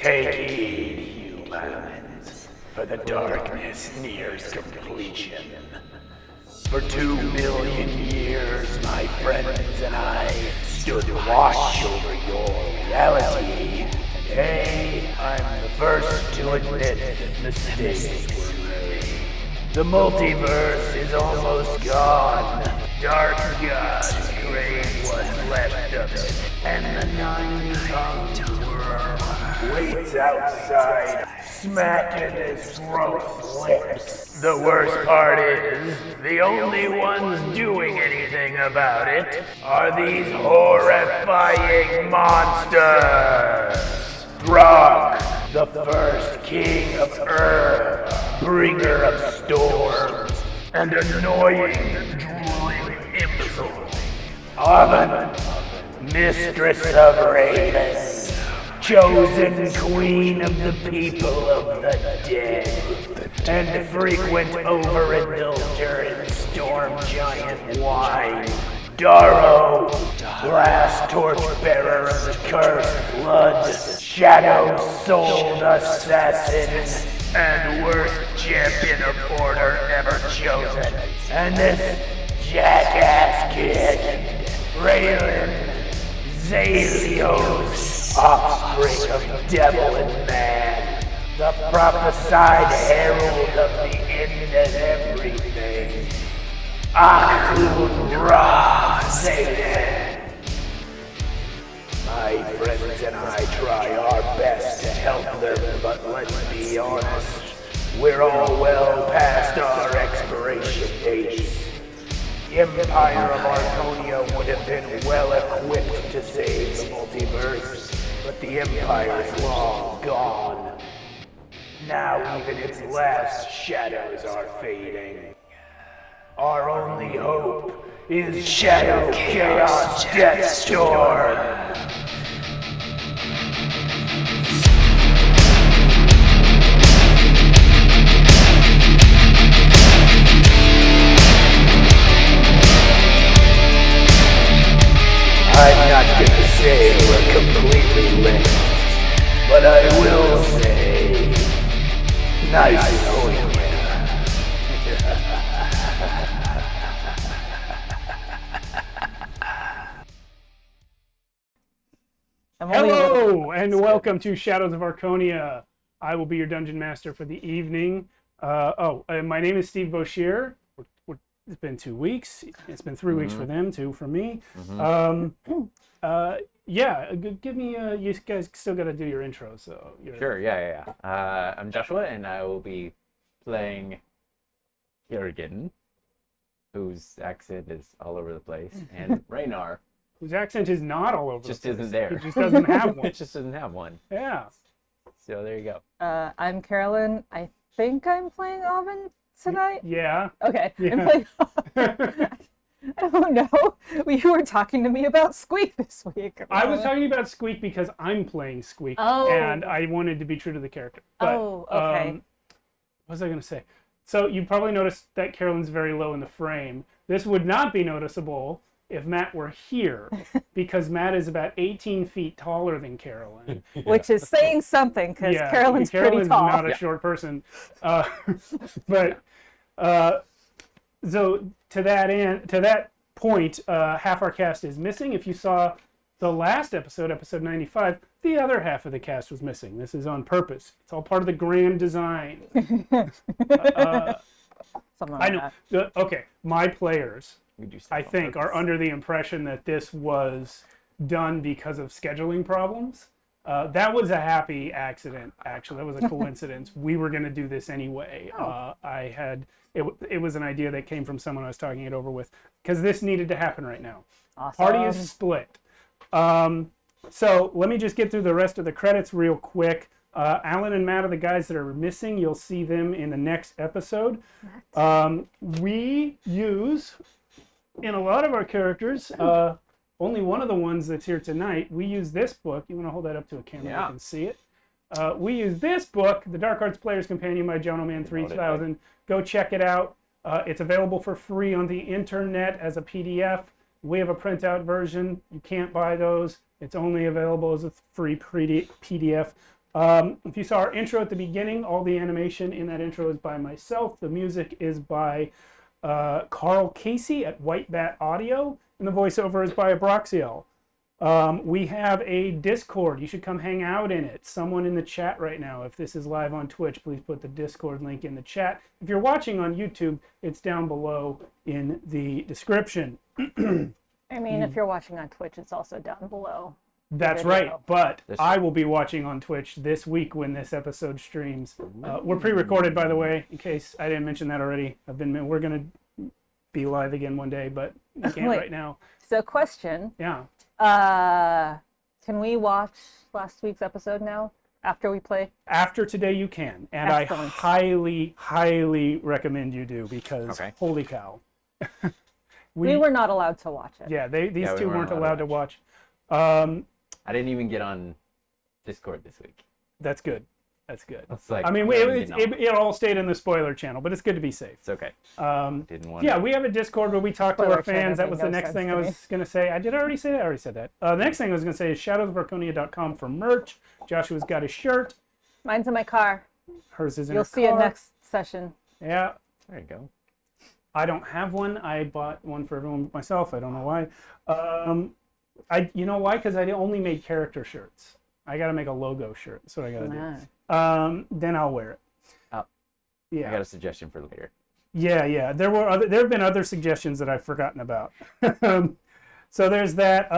Take heed, humans, for the darkness nears completion. For 2 million years, my friends and I stood watch over your reality. Today, I'm the first to admit that mistakes were made. The multiverse is almost gone. Dark gods crave what's left of it, and the 9-tongued worm waits outside, smacking his throat's lips. The worst part is, the only ones doing anything about it are these horrifying monsters. Throg, the first king of Earth, bringer of storms, and annoying, drooling imbecile. Oven, mistress of ravens, chosen queen of the people of the dead, and frequent overindulger in storm giant wine. Darrow, last torchbearer of the cursed blood, shadow-souled assassin, and worst champion of order ever chosen. And this jackass kid, Carolynn, Zalio's offspring of devil and man, the prophesied herald of the end of everything. Akun Ra Zayden. My friends and I try our best to help them, but let's be honest, we're all well past our expiration dates. The Empire of Archonia would have been well equipped to save the multiverse, but the Empire's long gone. Now even its last shadows are fading. Our only hope is Shadow Chaos Deathstorm. I'm not gonna say we're completely linked, but I will say, nice knowing you. Hello, and welcome to Shadows of Archonia. I will be your dungeon master for the evening. My name is Steve Boshear. It's been 2 weeks. It's been 3 weeks for them, 2 for me. Give me, you guys still got to do your intro. So Sure, yeah. I'm Joshua, and I will be playing Jürgen, whose accent is all over the place, and Raynar, whose accent is not all over just the place. isn't there. It just doesn't have one. It just doesn't have one. Yeah. So there you go. I'm Carolynn. I think I'm playing Oven tonight. Yeah. Okay. Yeah. I'm playing... I don't know. You were talking to me about Squeak this week. I was talking about Squeak because I'm playing Squeak, and I wanted to be true to the character. But, okay. What was I going to say? So you probably noticed that Carolynn's very low in the frame. This would not be noticeable if Matt were here, because Matt is about 18 feet taller than Carolynn. Which is saying something, because Carolynn's pretty tall. Not a short person. So to that point, half our cast is missing. If you saw the last episode, episode 95, the other half of the cast was missing. This is on purpose. It's all part of the grand design. I know. Okay, my players, I think, are under the impression that this was done because of scheduling problems. That was a happy accident, actually. That was a coincidence. We were going to do this anyway. It was an idea that came from someone I was talking it over with, because this needed to happen right now. Awesome. Party is split. So let me just get through the rest of the credits real quick. Alan and Matt are the guys that are missing. You'll see them in the next episode. We use, in a lot of our characters, only one of the ones that's here tonight, we use this book. You want to hold that up to a camera? Yeah. You can see it. We use this book, The Dark Arts Player's Companion by Gentleman 3000. Go check it out. It's available for free on the internet as a PDF. We have a printout version. You can't buy those. It's only available as a free PDF. If you saw our intro at the beginning, all the animation in that intro is by myself. The music is by Carl Casey at White Bat Audio, and the voiceover is by Abroxiel. We have a Discord. You should come hang out in it. Someone in the chat right now, if this is live on Twitch, please put the Discord link in the chat. If you're watching on YouTube, it's down below in the description. I mean, if you're watching on Twitch, it's also down below. That's right, but I will be watching on Twitch this week when this episode streams. We're pre-recorded, by the way, in case I didn't mention that already. We're gonna be live again one day, but we can't right now. So, question. Yeah. Can we watch last week's episode now after we play? After today, you can, and Excellent. I highly, highly recommend you do because holy cow. We were not allowed to watch it. Yeah, these two weren't allowed to watch. I didn't even get on Discord this week. That's good. That's good. Like, I mean, it all stayed in the spoiler channel, but it's good to be safe. It's okay. Didn't want we have a Discord where we talk to our fans. That was the next thing I was going to say. Did I already say that? I already said that. The next thing I was going to say is shadowsofarchonia.com for merch. Joshua's got his shirt. Mine's in my car. Hers is in You'll see it next session. Yeah. There you go. I don't have one. I bought one for everyone but myself. I don't know why. You know why? Because I only made character shirts. I got to make a logo shirt. That's what I got to do. Then I'll wear it. Oh, yeah. I got a suggestion for later. Yeah. There have been other suggestions that I've forgotten about. So there's that.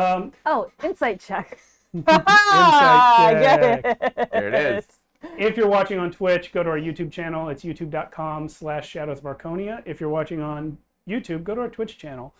Insight check. Insight check. Get it. There it is. If you're watching on Twitch, go to our YouTube channel. It's youtube.com/shadowsofarchonia. If you're watching on YouTube, go to our Twitch channel.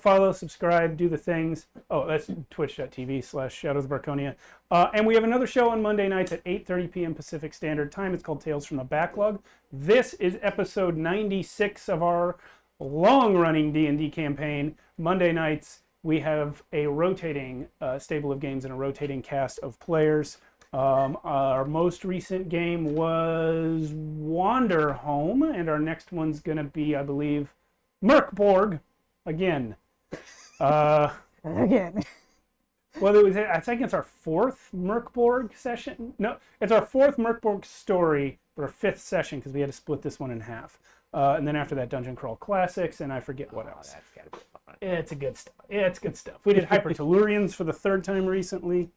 Follow, subscribe, do the things. Oh, that's twitch.tv/shadowsofarchonia. And we have another show on Monday nights at 8:30 p.m. Pacific Standard Time. It's called Tales from the Backlog. This is episode 96 of our long-running D&D campaign. Monday nights, we have a rotating stable of games and a rotating cast of players. Our most recent game was Wander Home, and our next one's going to be, I believe, Merkborg again. Again. Well, I think it's our fourth Merkborg session. No, it's our fourth Merkborg story, but our fifth session because we had to split this one in half. And then after that, Dungeon Crawl Classics, and I forget what else. That's gotta be fun. It's good stuff. It's good stuff. We did Hyper Tellurians for the third time recently.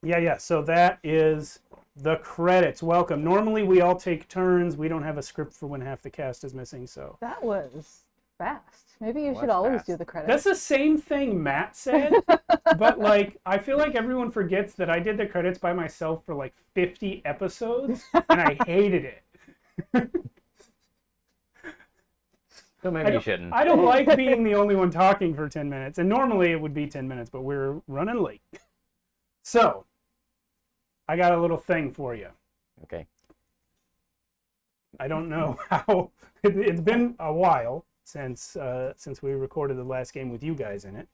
Yeah. So that is the credits. Welcome. Normally we all take turns. We don't have a script for when half the cast is missing, so. That was fast. Maybe you should always do the credits. That's the same thing Matt said, but I feel like everyone forgets that I did the credits by myself for 50 episodes, and I hated it. So maybe you shouldn't. I don't like being the only one talking for 10 minutes, and normally it would be 10 minutes, but we're running late. So, I got a little thing for you. Okay. I don't know how. It's been a while since we recorded the last game with you guys in it.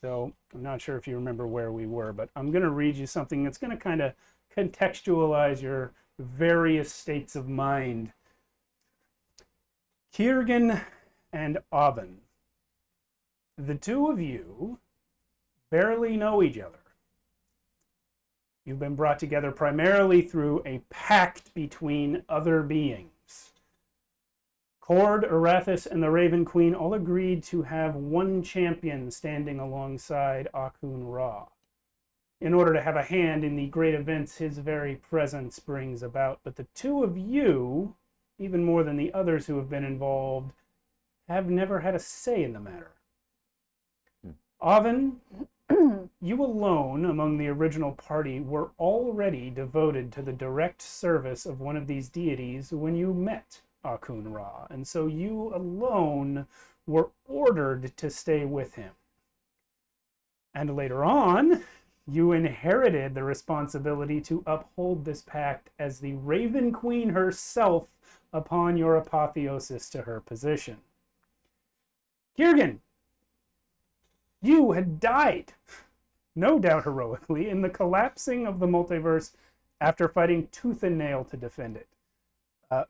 So I'm not sure if you remember where we were, but I'm going to read you something that's going to kind of contextualize your various states of mind. Kiergan and Oven. The two of you barely know each other. You've been brought together primarily through a pact between other beings. Cord, Arathis, and the Raven Queen all agreed to have one champion standing alongside Akun Ra, in order to have a hand in the great events his very presence brings about. But the two of you, even more than the others who have been involved, have never had a say in the matter. Oven, you alone among the original party were already devoted to the direct service of one of these deities when you met Akun Ra, and so you alone were ordered to stay with him. And later on, you inherited the responsibility to uphold this pact as the Raven Queen herself upon your apotheosis to her position. Kiergan, you had died, no doubt heroically, in the collapsing of the multiverse after fighting tooth and nail to defend it.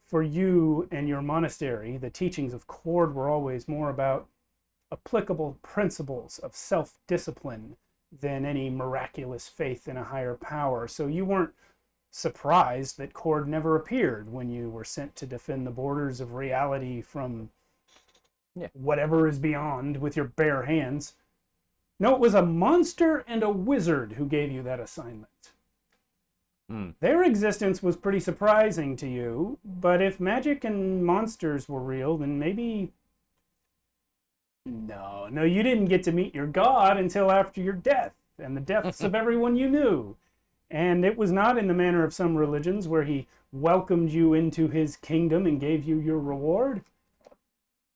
For you and your monastery, the teachings of Cord were always more about applicable principles of self-discipline than any miraculous faith in a higher power. So you weren't surprised that Cord never appeared when you were sent to defend the borders of reality from whatever is beyond with your bare hands. No, it was a monster and a wizard who gave you that assignment. Their existence was pretty surprising to you, but if magic and monsters were real, then maybe... No, you didn't get to meet your god until after your death, and the deaths of everyone you knew. And it was not in the manner of some religions where he welcomed you into his kingdom and gave you your reward.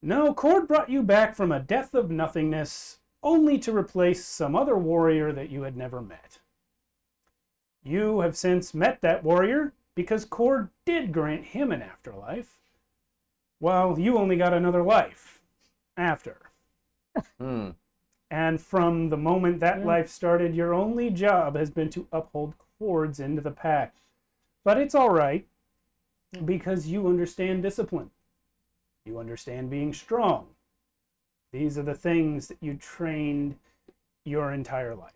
No, Cord brought you back from a death of nothingness, only to replace some other warrior that you had never met. You have since met that warrior because Cord did grant him an afterlife, while you only got another life after. And from the moment that life started, your only job has been to uphold Cord's end of the pack. But it's all right, because you understand discipline. You understand being strong. These are the things that you trained your entire life.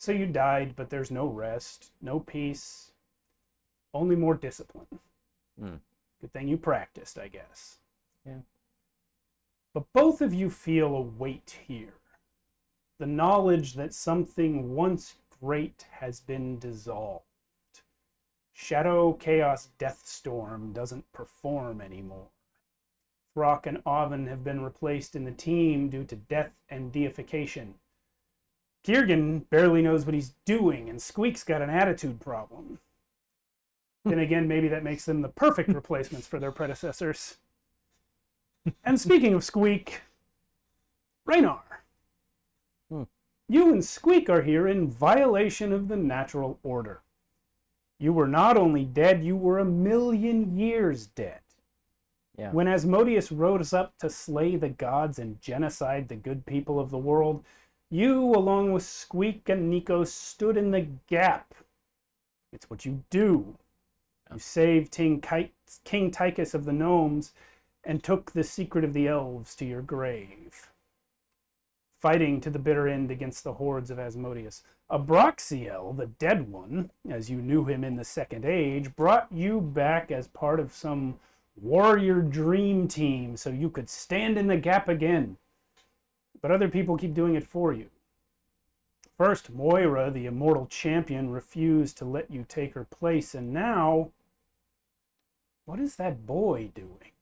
So you died, but there's no rest, no peace, only more discipline. Good thing you practiced, I guess. Yeah. But both of you feel a weight here. The knowledge that something once great has been dissolved. Shadow Chaos Deathstorm doesn't perform anymore. Throck and Oven have been replaced in the team due to death and deification. Kiergan barely knows what he's doing, and Squeak's got an attitude problem. Then again, maybe that makes them the perfect replacements for their predecessors. And speaking of Squeak, Raynar. You and Squeak are here in violation of the natural order. You were not only dead, you were 1,000,000 years dead. Yeah. When Asmodeus rose up to slay the gods and genocide the good people of the world, you, along with Squeak and Nico, stood in the gap. It's what you do. You saved King Tychus of the Gnomes and took the secret of the elves to your grave, fighting to the bitter end against the hordes of Asmodeus. Abraxiel, the dead one, as you knew him in the Second Age, brought you back as part of some warrior dream team so you could stand in the gap again. But other people keep doing it for you. First, Moira, the immortal champion, refused to let you take her place, and now, what is that boy doing?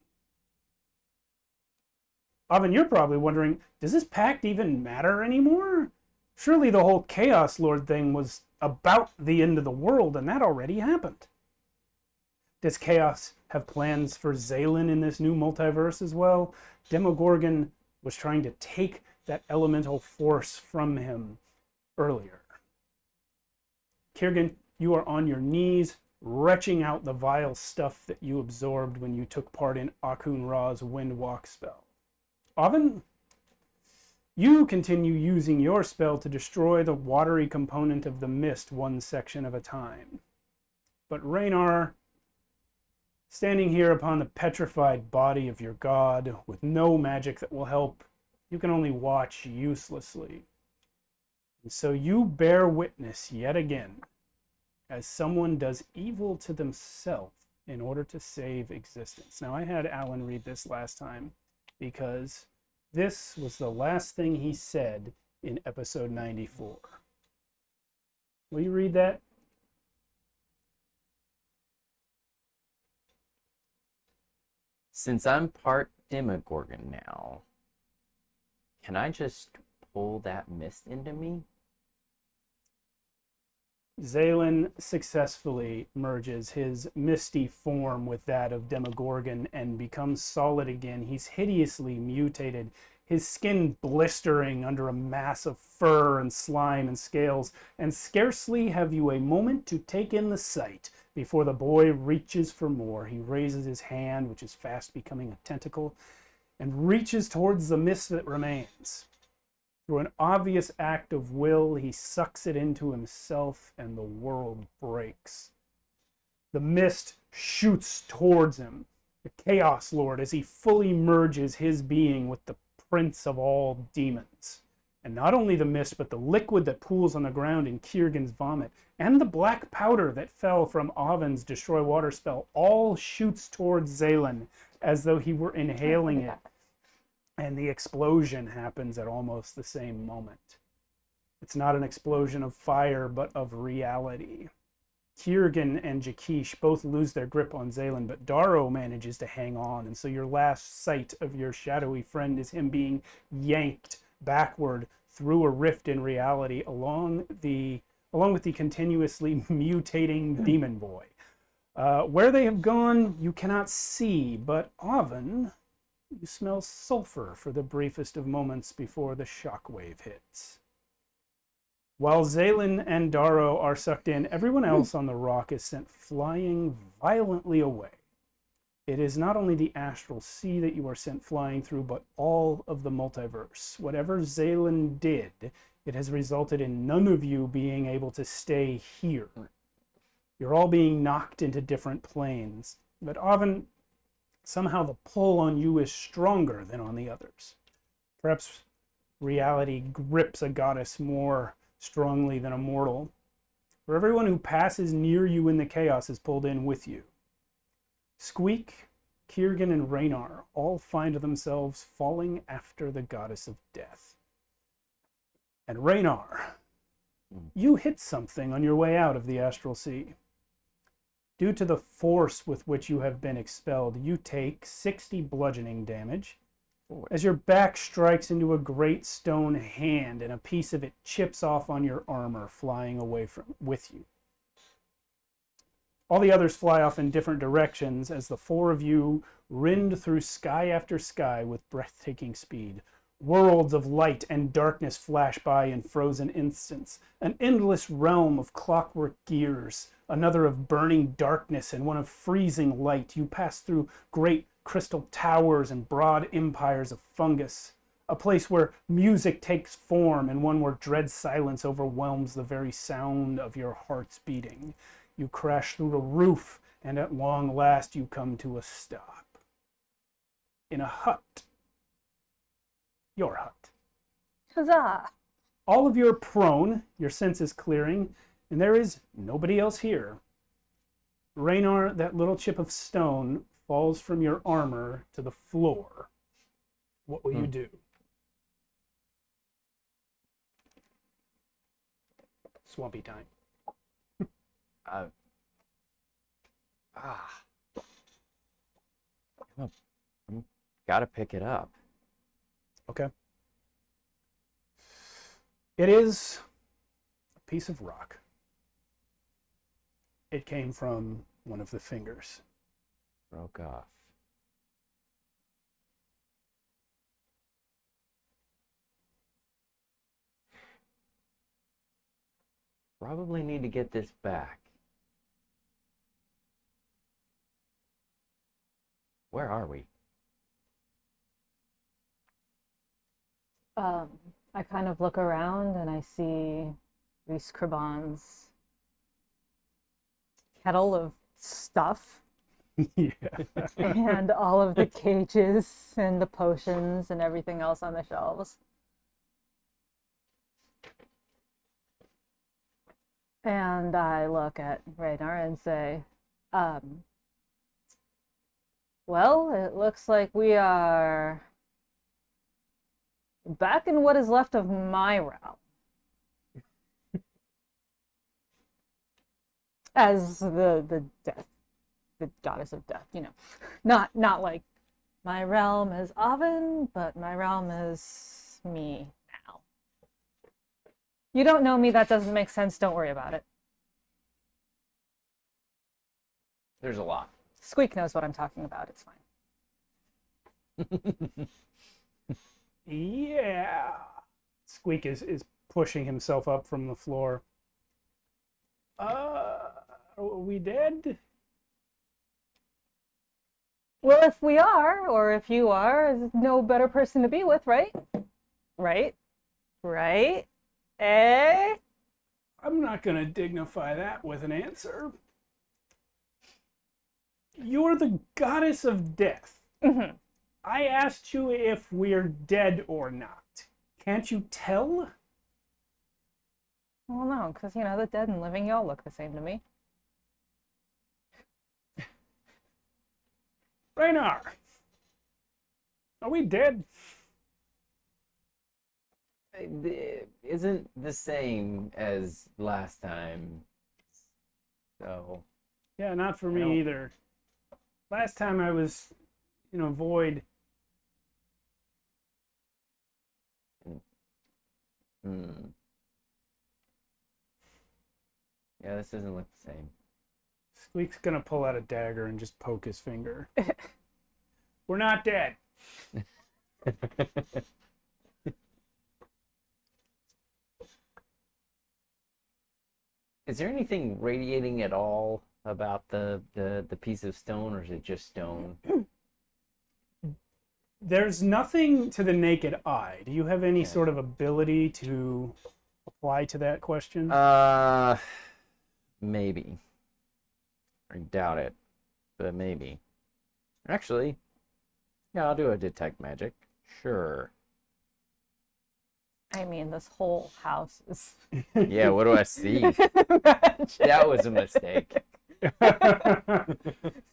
Oven, you're probably wondering, does this pact even matter anymore? Surely the whole Chaos Lord thing was about the end of the world, and that already happened. Does Chaos have plans for Zaylin in this new multiverse as well? Demogorgon was trying to take that elemental force from him earlier. Kiergan, you are on your knees, retching out the vile stuff that you absorbed when you took part in Akun Ra's Windwalk spell. Oven, you continue using your spell to destroy the watery component of the mist one section at a time. But Raynar, standing here upon the petrified body of your god, with no magic that will help, you can only watch uselessly. And so you bear witness yet again, as someone does evil to themselves in order to save existence. Now, I had Alan read this last time, because this was the last thing he said in episode 94. Will you read that? Since I'm part Demogorgon now, can I just pull that mist into me? Zaylin successfully merges his misty form with that of Demogorgon and becomes solid again. He's hideously mutated, his skin blistering under a mass of fur and slime and scales, and scarcely have you a moment to take in the sight before the boy reaches for more. He raises his hand, which is fast becoming a tentacle, and reaches towards the mist that remains. Through an obvious act of will, he sucks it into himself, and the world breaks. The mist shoots towards him, the Chaos Lord, as he fully merges his being with the Prince of all demons. And not only the mist, but the liquid that pools on the ground in Kiergan's vomit, and the black powder that fell from Oven's Destroy Water spell, all shoots towards Zalen as though he were inhaling it. And the explosion happens at almost the same moment. It's not an explosion of fire, but of reality. Kiergan and Jakish both lose their grip on Zalen, but Darrow manages to hang on, and so your last sight of your shadowy friend is him being yanked backward through a rift in reality along with the continuously mutating demon boy. Where they have gone, you cannot see, but Oven, you smell sulfur for the briefest of moments before the shockwave hits. While Zalen and Darrow are sucked in, everyone else on the rock is sent flying violently away. It is not only the astral sea that you are sent flying through, but all of the multiverse. Whatever Zalen did, it has resulted in none of you being able to stay here. You're all being knocked into different planes. But Oven, somehow the pull on you is stronger than on the others. Perhaps reality grips a goddess more strongly than a mortal. For everyone who passes near you in the chaos is pulled in with you. Squeak, Kiergan, and Raynar all find themselves falling after the goddess of death. And Raynar, you hit something on your way out of the astral sea. Due to the force with which you have been expelled, you take 60 bludgeoning damage as your back strikes into a great stone hand and a piece of it chips off on your armor, flying away with you. All the others fly off in different directions as the four of you rend through sky after sky with breathtaking speed. Worlds of light and darkness flash by in frozen instants. An endless realm of clockwork gears, another of burning darkness, and one of freezing light. You pass through great crystal towers and broad empires of fungus. A place where music takes form and one where dread silence overwhelms the very sound of your heart's beating. You crash through a roof, and at long last you come to a stop. In a hut. Your hut. Huzzah! All of you are prone, your senses clearing, and there is nobody else here. Raynar, that little chip of stone falls from your armor to the floor. What will you do? Swampy time. Gotta pick it up. Okay. It is a piece of rock. It came from one of the fingers. Broke off. Probably need to get this back. Where are we? I kind of look around and I see Reese Kraban's kettle of stuff. Yeah. And all of the cages and the potions and everything else on the shelves. And I look at Raynar and say, well, it looks like we are back in what is left of my realm. As the death, the goddess of death, you know. Not like my realm is Oven, but my realm is me now. You don't know me, that doesn't make sense, don't worry about it. There's a lot. Squeak knows what I'm talking about, it's fine. Yeah. Squeak is pushing himself up from the floor. Are we dead? Well, if we are, or if you are, there's no better person to be with, right? Right? Right? Eh? I'm not going to dignify that with an answer. You're the goddess of death. Mm-hmm. I asked you if we're dead or not. Can't you tell? Well, no, because, the dead and living, y'all look the same to me. Raynar, are we dead? Isn't the same as last time. So. Yeah, not for I me don't- either. Last time I was, void. Hmm. Yeah, this doesn't look the same. Squeak's gonna pull out a dagger and just poke his finger. We're not dead. Is there anything radiating at all about the piece of stone, or is it just stone? There's nothing to the naked eye. Do you have any Okay. sort of ability to apply to that question? Maybe. I doubt it, but maybe. Actually, yeah, I'll do a detect magic. Sure. I mean, this whole house is Yeah, what do I see? magic. That was a mistake.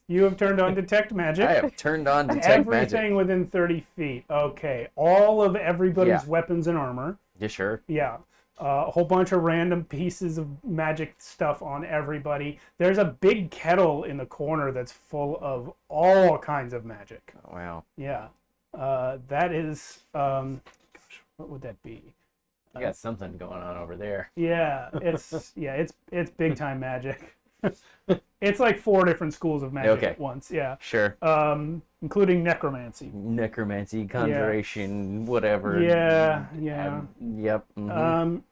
You have turned on detect magic. I have turned on detect magic. Everything within 30 feet. Okay. All of everybody's Yeah. weapons and armor. You sure? Yeah. A whole bunch of random pieces of magic stuff on everybody. There's a big kettle in the corner that's full of all kinds of magic. Oh, wow. Yeah. That is, gosh, what would that be? You got something going on over there. Yeah, it's big time magic. It's like 4 different schools of magic Okay. at once. Yeah. Sure. Including necromancy. Necromancy, conjuration, whatever. Yeah. Yep. Mhm.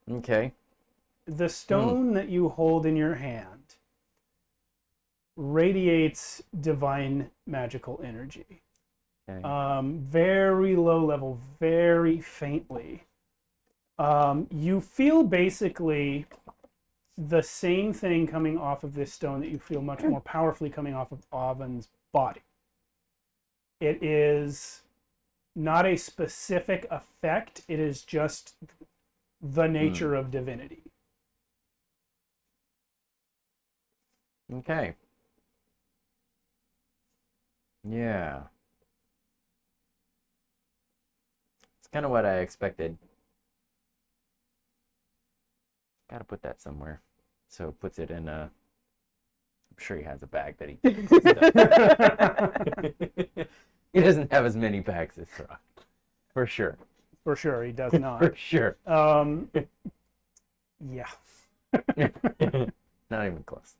Okay. The stone that you hold in your hand radiates divine magical energy. Okay. Very low level, very faintly. You feel basically the same thing coming off of this stone that you feel much more powerfully coming off of Oven's body. It is not a specific effect, it is just the nature of divinity. Okay. Yeah. It's kind of what I expected. Gotta put that somewhere. So puts it in a. I'm sure he has a bag that he. He doesn't have as many bags as Throck. For sure. For sure, he does not. For sure. Yeah. Not even close.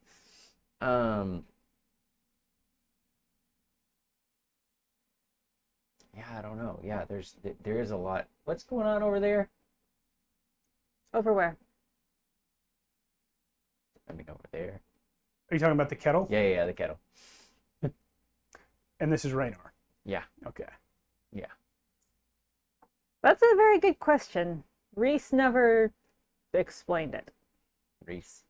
Yeah, I don't know. Yeah, there is a lot. What's going on over there? Over where? I mean, over there. Are you talking about the kettle? Yeah, the kettle. And this is Raynar. Yeah. Okay. Yeah. That's a very good question. Reese never explained it. Reese.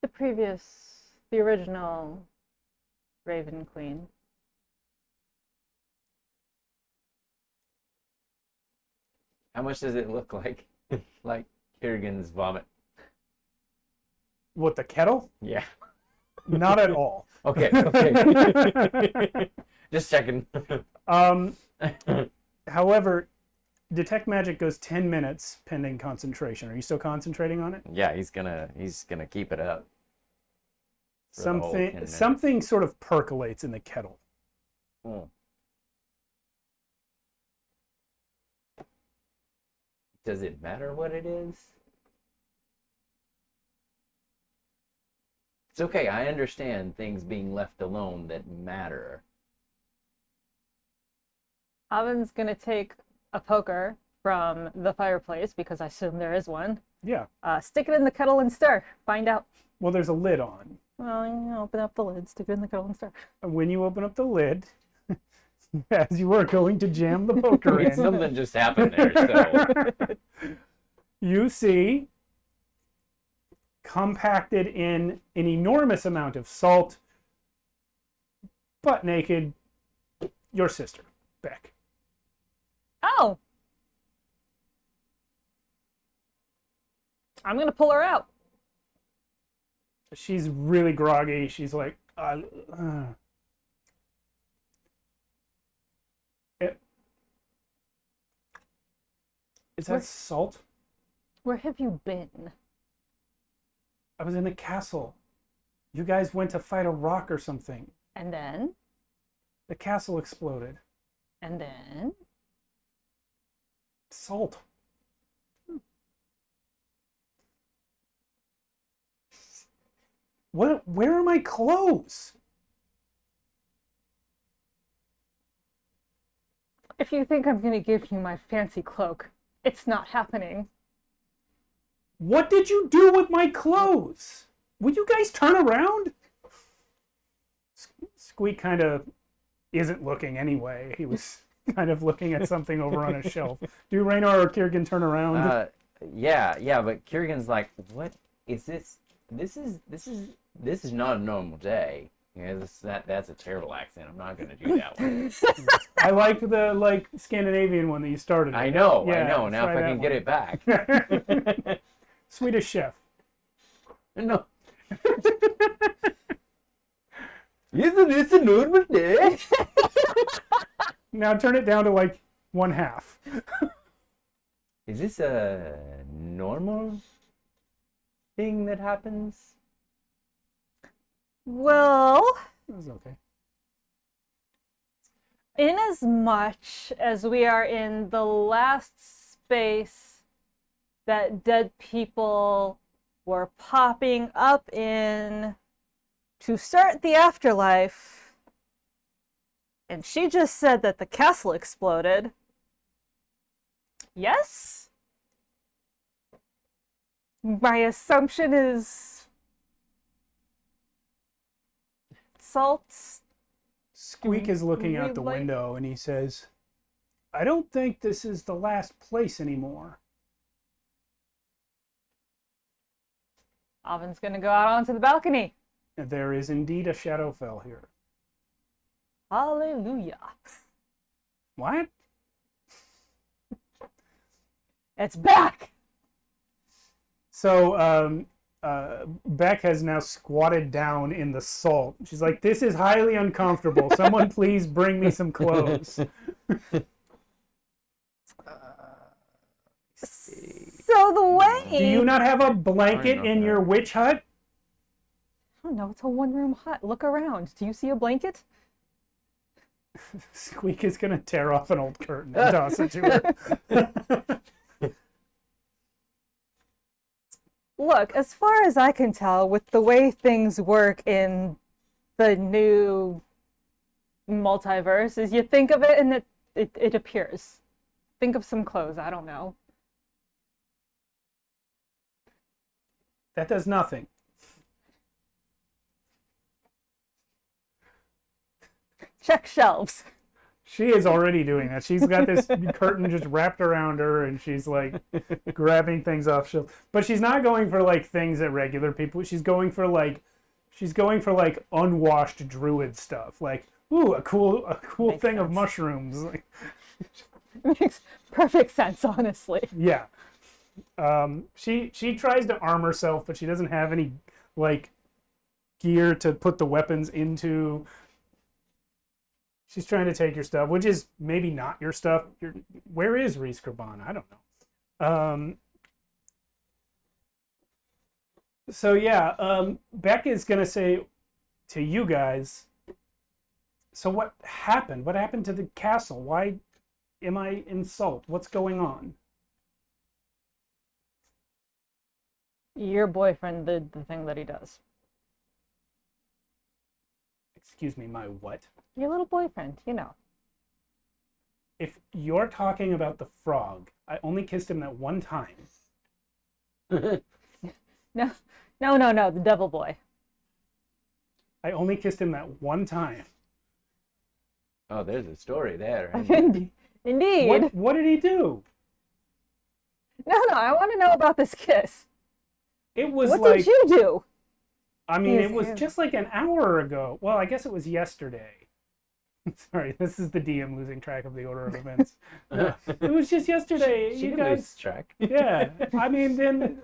The original Raven Queen. How much does it look like? Like Kerrigan's vomit? What, the kettle? Yeah. Not at all. Okay. Just checking. However, detect magic goes 10 minutes pending concentration. Are you still concentrating on it? Yeah, he's gonna keep it up. for the whole 10 minutes. Something sort of percolates in the kettle. Hmm. Does it matter what it is? It's okay, I understand things being left alone that matter. Oven's gonna take a poker from the fireplace, because I assume there is one. Yeah. Stick it in the kettle and stir. Find out. Well, there's a lid on. Well, open up the lid, stick it in the kettle and stir. When you open up the lid, as you were going to jam the poker in, Something just happened there, so you see, compacted in an enormous amount of salt, butt naked, your sister, Beck. Oh. I'm gonna pull her out. She's really groggy. She's like, Is that salt? Where have you been? I was in the castle. You guys went to fight a rock or something. And then? The castle exploded. And then? Salt. What? Where are my clothes? If you think I'm gonna give you my fancy cloak, it's not happening. What did you do with my clothes? Would you guys turn around? Squeak kind of isn't looking anyway. He was kind of looking at something over on a shelf. Do Raynor or Kiergan turn around? Yeah, but Kiergan's like, what is this? This is not a normal day. Yeah, that's a terrible accent. I'm not gonna do that one. I like the Scandinavian one that you started. I know. Yeah, Now if I can get it back. Swedish chef. No. Isn't this a normal day? Now turn it down to like 1/2. Is this a normal thing that happens? Well, That was okay. in as much as we are in the last space that dead people were popping up in to start the afterlife, and she just said that the castle exploded. Yes? My assumption is salt. Squeak is looking out the Really? window and he says, I don't think this is the last place anymore. Oven's gonna go out onto the balcony. There is indeed a Shadowfell here. Hallelujah. What? It's back! So, Beck has now squatted down in the salt. She's like, this is highly uncomfortable. Someone please bring me some clothes. So the way... Do you not have a blanket in your witch hut? I don't know, it's a one-room hut. Look around. Do you see a blanket? Squeak is going to tear off an old curtain and toss it to her. Look, as far as I can tell, with the way things work in the new multiverse, is you think of it and it appears. Think of some clothes, I don't know. That does nothing. Check shelves. She is already doing that. She's got this curtain just wrapped around her, and she's like grabbing things off shelves. But she's not going for like things that regular people. She's going for like unwashed druid stuff. Like, ooh, a cool Makes thing of sense. mushrooms. Like, Makes perfect sense, honestly. yeah. She tries to arm herself, but she doesn't have any like gear to put the weapons into. She's trying to take your stuff, which is maybe not your stuff. Where is Reese Krabon? I don't know. So yeah, Beck is gonna say to you guys, so what happened? What happened to the castle? Why am I in salt? What's going on? Your boyfriend did the thing that he does. Excuse me, my what? Your little boyfriend, you know. If you're talking about the frog, I only kissed him that one time. No, the devil boy. I only kissed him that one time. Oh, there's a story there. Indeed. What did he do? No, I want to know about this kiss. It was What like, did you do? I mean, Yes, it was yes. just like an hour ago. Well, I guess it was yesterday. Sorry, this is the DM losing track of the order of events. It was just yesterday. She You can lose guys, track. yeah. I mean, then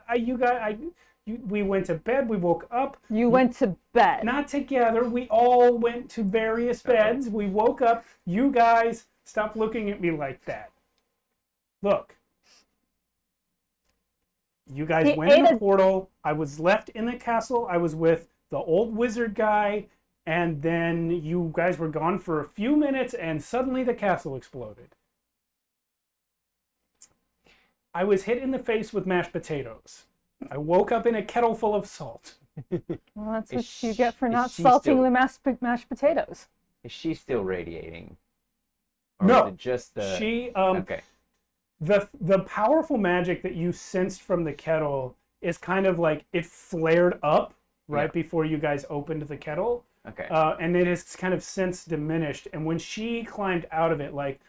we went to bed. We woke up. You went to bed. Not together. We all went to various beds. We woke up. You guys, stop looking at me like that. Look. You guys went in the portal. I was left in the castle. I was with the old wizard guy. And then you guys were gone for a few minutes, and suddenly the castle exploded. I was hit in the face with mashed potatoes. I woke up in a kettle full of salt. Well, that's what you get for not salting the mashed potatoes. Is she still radiating? Or No. is it just the... She, Okay. The powerful magic that you sensed from the kettle is kind of like it flared up right before you guys opened the kettle. Okay. And it has kind of since diminished. And when she climbed out of it, like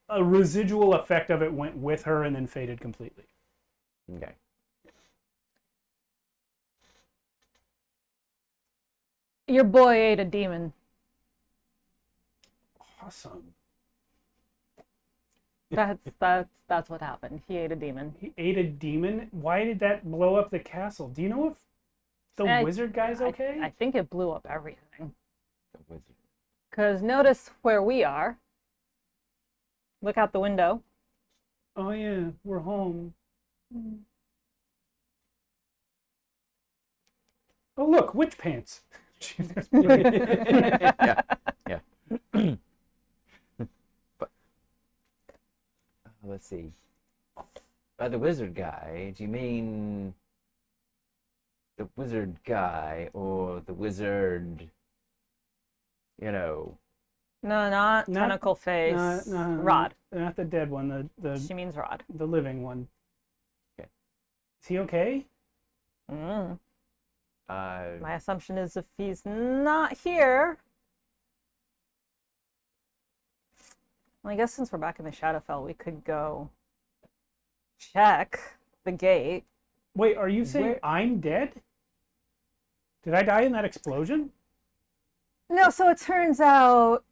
a residual effect of it went with her and then faded completely. Okay. Your boy ate a demon. Awesome. That's what happened. He ate a demon. He ate a demon? Why did that blow up the castle? Do you know if the wizard guy's okay? I think it blew up everything. The wizard. Because notice where we are. Look out the window. Oh yeah, we're home. Oh look, witch pants. Yeah. Yeah. But let's see. By the wizard guy, do you mean the wizard guy or the wizard, you know? No, not tentacle face. Rod. Not the dead one. She means Rod. The living one. Okay. Is he okay? My assumption is if he's not here. Well, I guess since we're back in the Shadowfell, we could go check the gate. Wait, are you saying I'm dead? Did I die in that explosion? No, so it turns out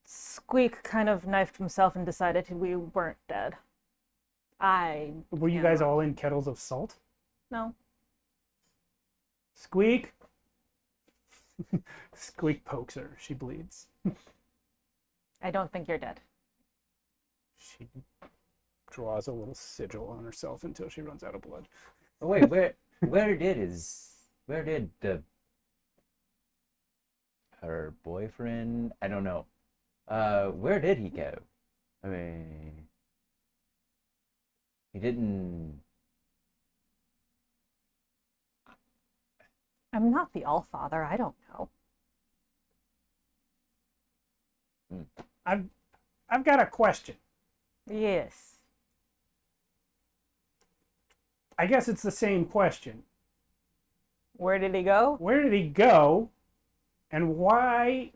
Squeak kind of knifed himself and decided we weren't dead. Were you guys all in kettles of salt? No. Squeak. Squeak pokes her. She bleeds. I don't think you're dead. She draws a little sigil on herself until she runs out of blood. Oh, wait, where did her boyfriend? I don't know. Where did he go? I mean, he didn't. I'm not the Allfather. I don't know. I've got a question. Yes. I guess it's the same question. Where did he go? Where did he go? And why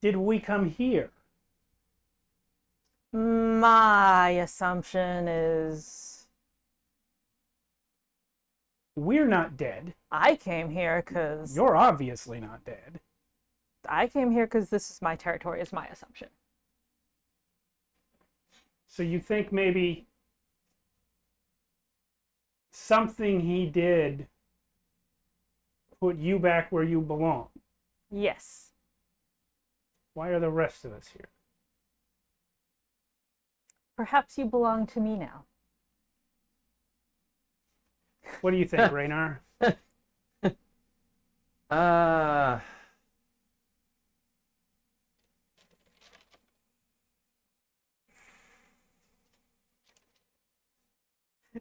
did we come here? My assumption is We're not dead. I came here because You're obviously not dead. this is my territory, is my assumption. So you think maybe something he did put you back where you belong? Yes. Why are the rest of us here? Perhaps you belong to me now. What do you think, Raynar?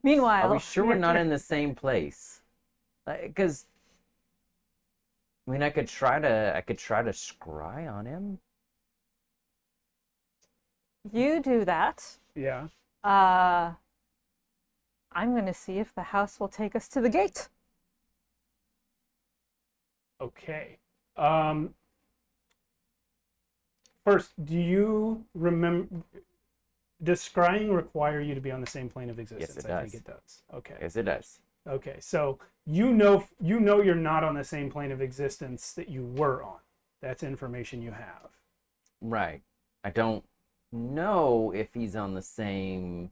Meanwhile, Are we sure we're not in the same place? Because I mean, I could try to scry on him. you do that. Yeah. I'm going to see if the house will take us to the gate. Okay. First, do you remember? Does scrying require you to be on the same plane of existence? Yes, it I does. think it does. Okay. Yes, it does. Okay. So you know you're not on the same plane of existence that you were on. That's information you have. Right. I don't know if he's on the same.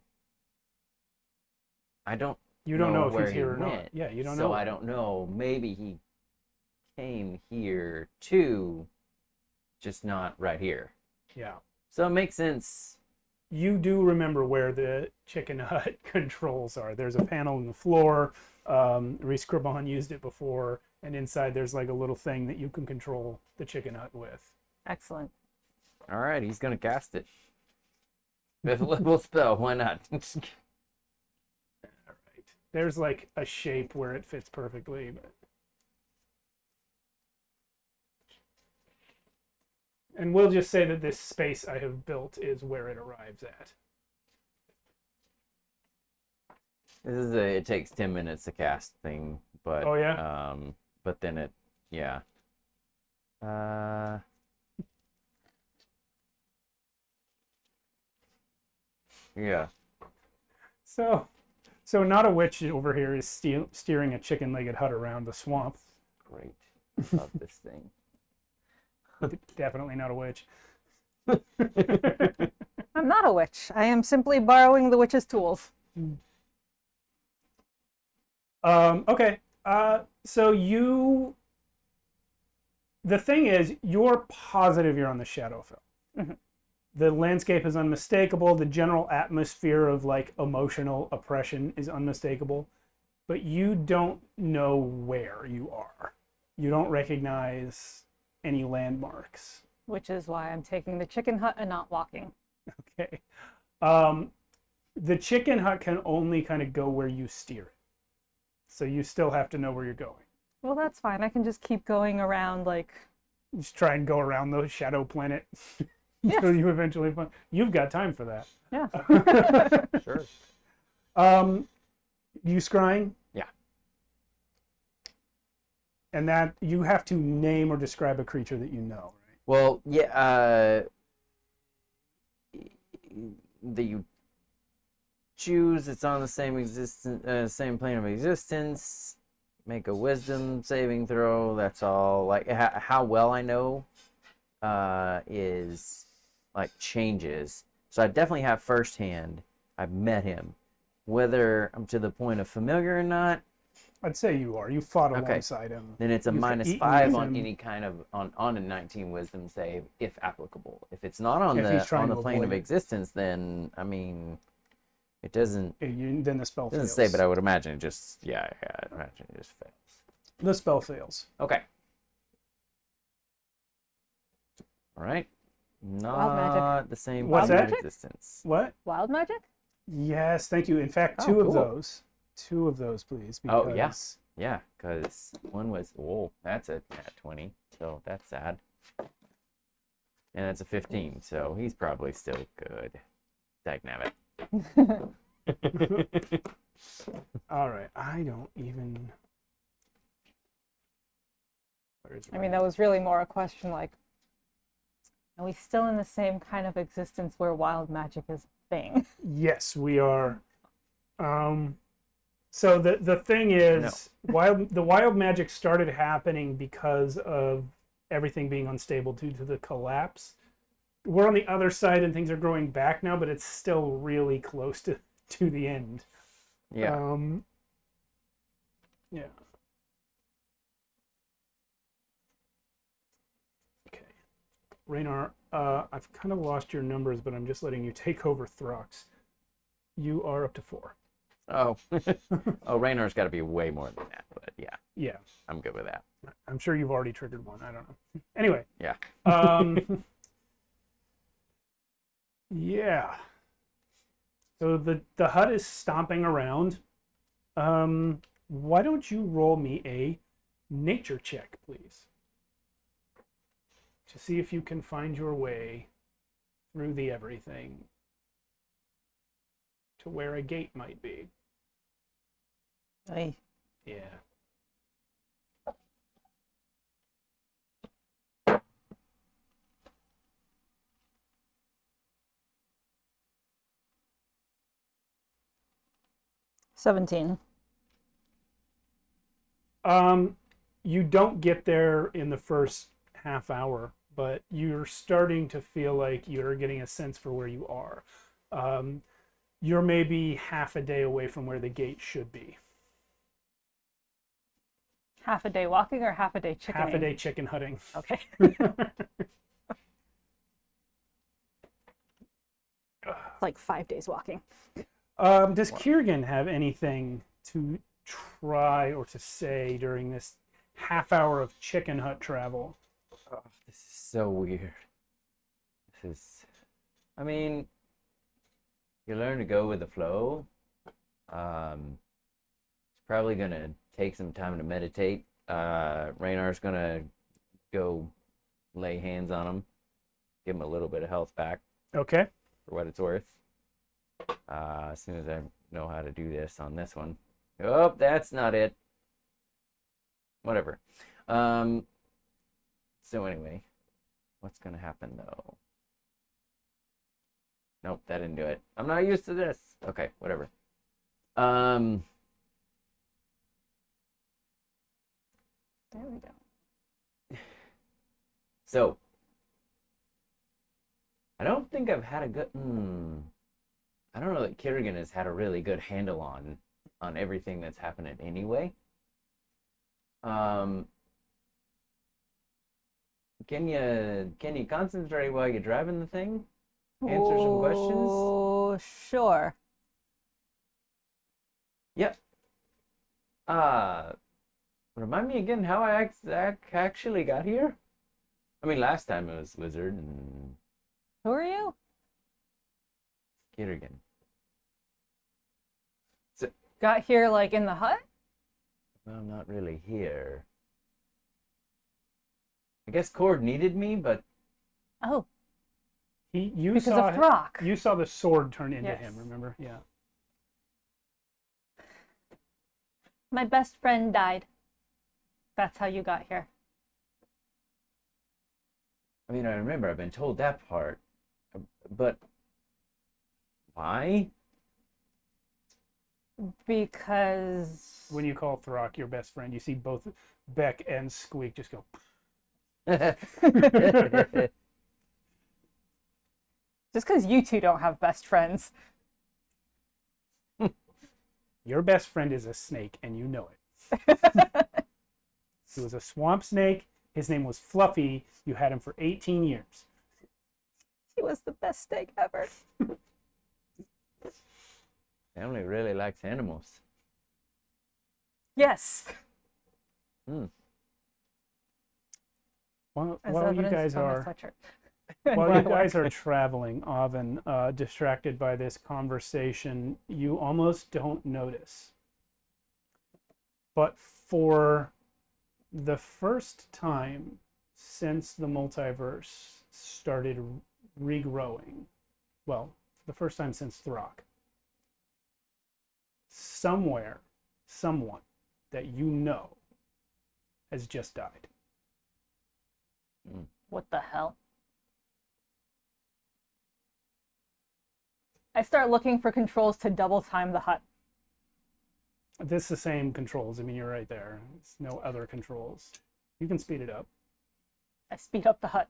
I don't. You don't know if where he's he here or not. went. Yeah, you don't So know. I don't know. Maybe he came here too, just not right here. Yeah. So it makes sense. You do remember where the chicken hut controls are. There's a panel in the floor. Reese Cribbon used it before, and inside there's like a little thing that you can control the chicken hut with. Excellent. All right, he's gonna cast it. Fifth level spell. Why not? All right. There's like a shape where it fits perfectly, but. And we'll just say that this space I have built is where it arrives at. This is a it takes 10 minutes to cast thing, but Oh, yeah? But then it yeah. Yeah. So not a witch over here is steering a chicken-legged hut around the swamp. Great. Love this thing. Definitely not a witch. I'm not a witch. I am simply borrowing the witch's tools. Okay. So the thing is, you're positive you're on the Shadowfell. Mhm. The landscape is unmistakable. The general atmosphere of like emotional oppression is unmistakable, but you don't know where you are. You don't recognize any landmarks. Which is why I'm taking the chicken hut and not walking. Okay. The chicken hut can only kind of go where you steer it. So you still have to know where you're going. Well, that's fine. I can just keep going around like. Just try and go around the shadow planet Yes. until you eventually find. You've got time for that. Yeah. Sure. You scrying? Yeah. And that you have to name or describe a creature that you know, right? Well, yeah, that you choose it's on the same plane of existence. Make a wisdom saving throw. That's all. Like how well I know is like changes. So I definitely have firsthand. I've met him. Whether I'm to the point of familiar or not, I'd say you are. You fought Okay. alongside him. then it's a You've minus eaten 5 with on him. any kind of on a 19 wisdom save if applicable. If it's not on If he's the trying on the to plane of avoid it. existence, then I mean, it doesn't Then the spell doesn't fails. say, but I would imagine it just I imagine it just fails. The spell fails. Okay. All right. Wild magic. Not the same What's plane of that? existence. What? Wild magic? Yes, thank you. In fact, Oh, two of cool. those. Two of those, please. Oh, yeah. Because Yeah, because one was that's a nat 20, so that's sad. And that's a 15, so he's probably still good. Dagnabbit. All right. I don't even. Where's I mean, that was really more a question like, are we still in the same kind of existence where wild magic is a thing? Yes, we are. So the thing is, the wild magic started happening because of everything being unstable due to the collapse. We're on the other side and things are growing back now, but it's still really close to the end. Yeah. Yeah. Okay. Raynar, I've kind of lost your numbers, but I'm just letting you take over Throx. You are up to 4. Oh. Oh, Raynar's got to be way more than that, but yeah, Yeah. I'm good with that. I'm sure you've already triggered one. I don't know. Anyway. Yeah. Yeah. So the hut is stomping around. Why don't you roll me a nature check, please? To see if you can find your way through the everything to where a gate might be. Aye. Yeah. $17. You don't get there in the first half hour but you're starting to feel like you're getting a sense for where you are. You're maybe half a day away from where the gate should be. Half a day walking or half a day chickening? Half a day chicken hutting. Okay. It's like 5 days walking. Does Kiergan have anything to try or to say during this half hour of chicken hut travel? Oh, this is so weird. This is, I mean, you learn to go with the flow. It's probably gonna take some time to meditate. Raynar's gonna go lay hands on him, give him a little bit of health back Okay. for what it's worth. As soon as I know how to do this on this one. Oh, that's not it. Whatever. So anyway, what's gonna happen though? Nope, that didn't do it. I'm not used to this. Okay, whatever. There we go. So I don't think I've had a good. I don't know that Kiergan has had a really good handle on everything that's happening anyway. Can you concentrate while you're driving the thing? Answer some questions? Oh, sure. Yep. Remind me again how I actually got here? I mean, last time it was Wizard and Who are you? Kiergan. Got here like in the hut? Well, I'm not really here. I guess Cord needed me, but Oh, You because saw of Throck. You saw the sword turn into Yes. him, remember? Yeah. My best friend died. That's how you got here. I mean, I remember I've been told that part, but why? Because When you call Throck your best friend, you see both Beck and Squeak just go. just because you two don't have best friends. Your best friend is a snake, and you know it. He was a swamp snake. His name was Fluffy. You had him for 18 years. He was the best steak ever. Family really likes animals. Yes. While As you evidenced guys by my are sweatshirt. while you guys are traveling, Oven, distracted by this conversation, you almost don't notice. But for the first time since the multiverse started regrowing, well, for the first time since Throck, somewhere, someone that you know has just died. What the hell? I start looking for controls to double time the hut. This is the same controls. I mean, you're right there. There's no other controls. You can speed it up. I speed up the hut.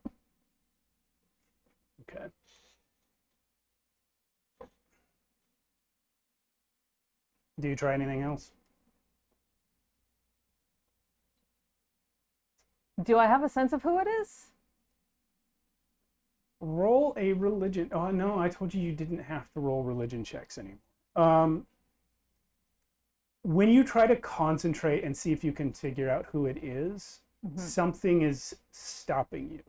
Okay. Do you try anything else? Do I have a sense of who it is? Roll a religion. Oh, no, I told you didn't have to roll religion checks anymore. When you try to concentrate and see if you can figure out who it is, something is stopping you.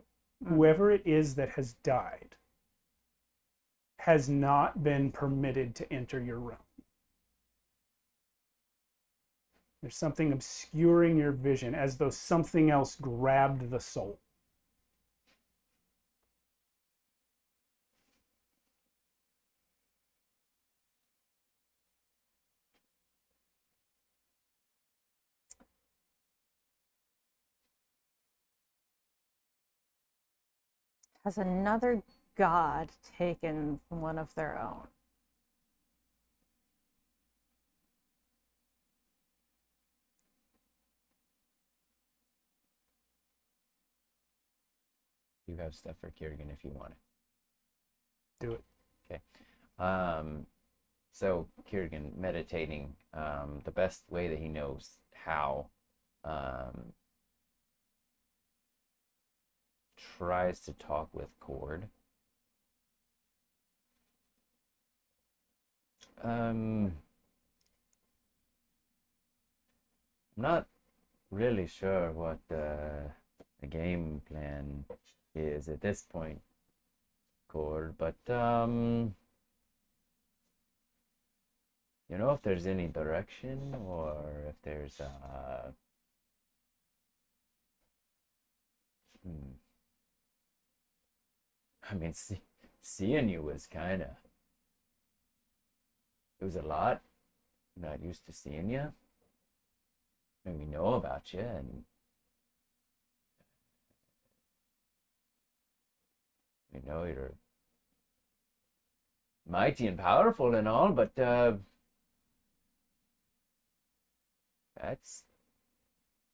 Whoever it is that has died has not been permitted to enter your realm. There's something obscuring your vision, as though something else grabbed the soul. Has another god taken one of their own? do have stuff for Kiergan if you want it. Do it. Okay. So Kiergan meditating, the best way that he knows how, tries to talk with Cord. I'm not really sure what the game plan is at this point, Cord, but you know, if there's any direction or if there's I mean, seeing you was kind of, it was a lot. I'm not used to seeing you. And we know about you, and we know you're mighty and powerful and all, but that's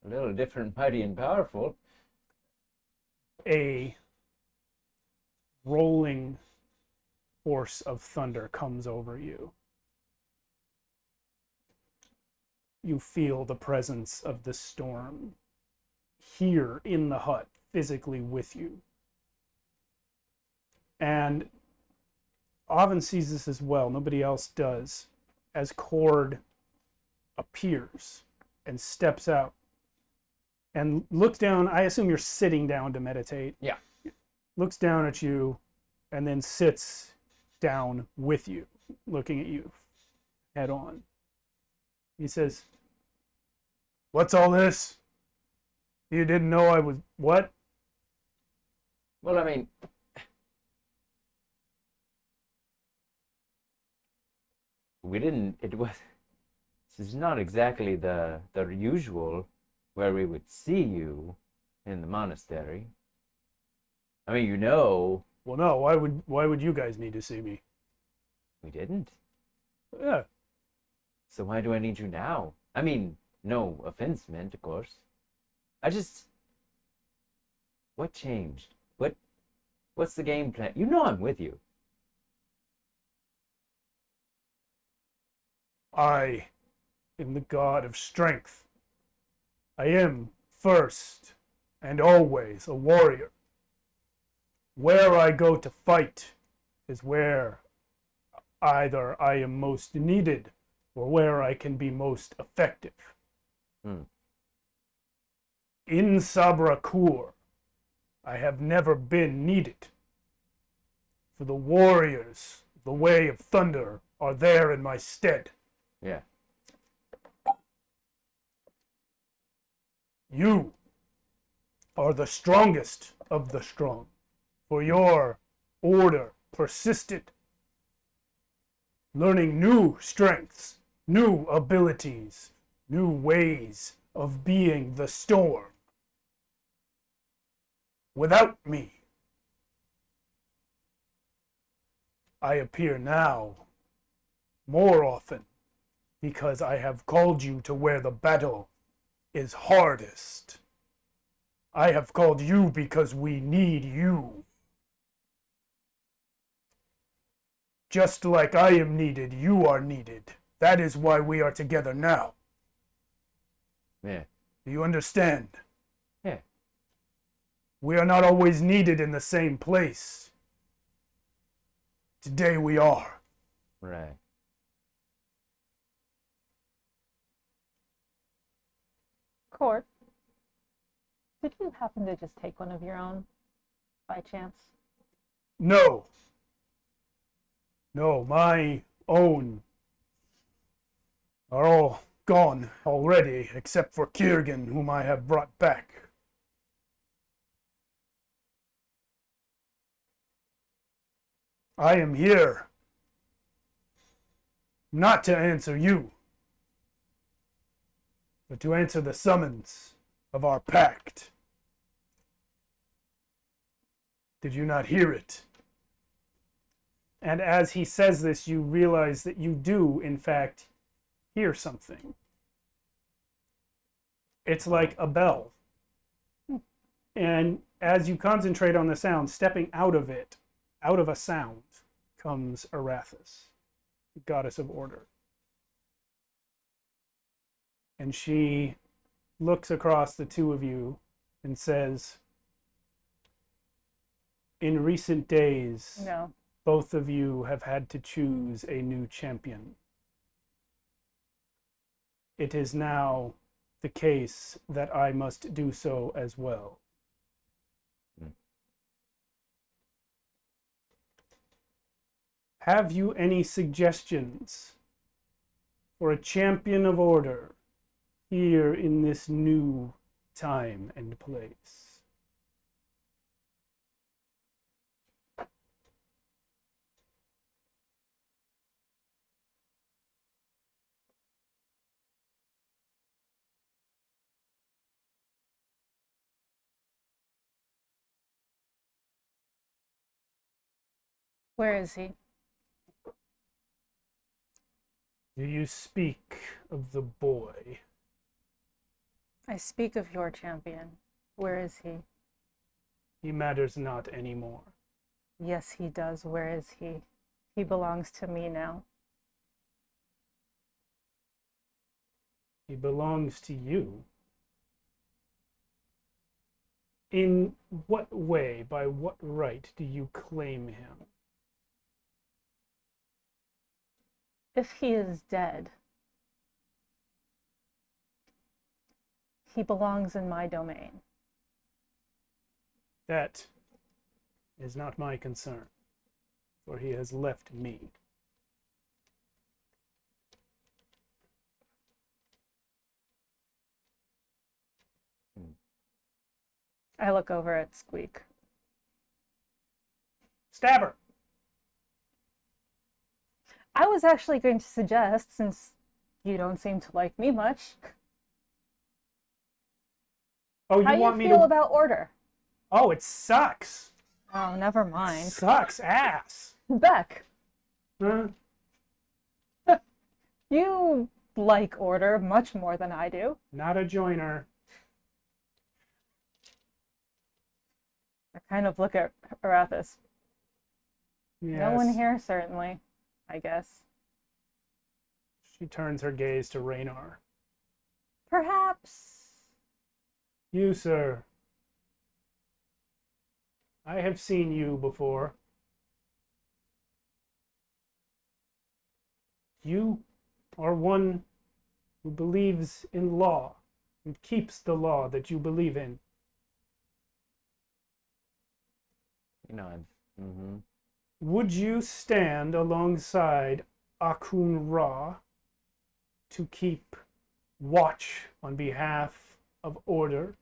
a little different, mighty and powerful. A rolling force of thunder comes over you. You feel the presence of the storm here in the hut, physically with you. And Oven sees this as well, nobody else does, as Cord appears and steps out and looks down. I assume you're sitting down to meditate. Yeah. Looks down at you and then sits down with you, looking at you head on. He says, "What's all this? You didn't know I was what?" Well, I mean, we didn't, this is not exactly the usual where we would see you in the monastery. I mean, you know. Well, no, why would you guys need to see me? We didn't. Yeah. So why do I need you now? I mean, no offense meant, of course. What changed? What's the game plan? You know I'm with you. I am the god of strength. I am first and always a warrior. Where I go to fight is where either I am most needed or where I can be most effective. In Sabrakur, I have never been needed. For the warriors, the way of thunder, are there in my stead. Yeah. You are the strongest of the strong, for your order persisted, learning new strengths, new abilities, new ways of being the storm. Without me, I appear now more often because I have called you to where the battle is hardest. I have called you because we need you. Just like I am needed, you are needed. That is why we are together now. Yeah. Do you understand? Yeah. We are not always needed in the same place. Today we are. Right. Cord, did you happen to just take one of your own by chance? No. No, my own are all gone already, except for Kiergan, whom I have brought back. I am here not to answer you, but to answer the summons of our pact. Did you not hear it? And as he says this, you realize that you do, in fact, hear something. It's like a bell. And as you concentrate on the sound, stepping out of it, out of a sound, comes Arathis, the goddess of order. And she looks across the two of you and says, in recent days, No. both of you have had to choose a new champion. It is now the case that I must do so as well. Have you any suggestions for a champion of order here in this new time and place? Where is he? Do you speak of the boy? I speak of your champion. Where is he? He matters not anymore. Yes, he does. Where is he? He belongs to me now. He belongs to you. In what way, by what right do you claim him? If he is dead, he belongs in my domain. That is not my concern, for he has left me. I look over at Squeak. Stab her! I was actually going to suggest, since you don't seem to like me much, Oh, how you want you me feel to... about order? Oh, it sucks. Oh, never mind. Sucks ass. Beck, Huh? you like order much more than I do. Not a joiner. I kind of look at Arathis. Yes. No one here, certainly, I guess. She turns her gaze to Raynar. Perhaps. You, sir. I have seen you before. You are one who believes in law and keeps the law that you believe in. You know, Would you stand alongside Akun Ra to keep watch on behalf of order?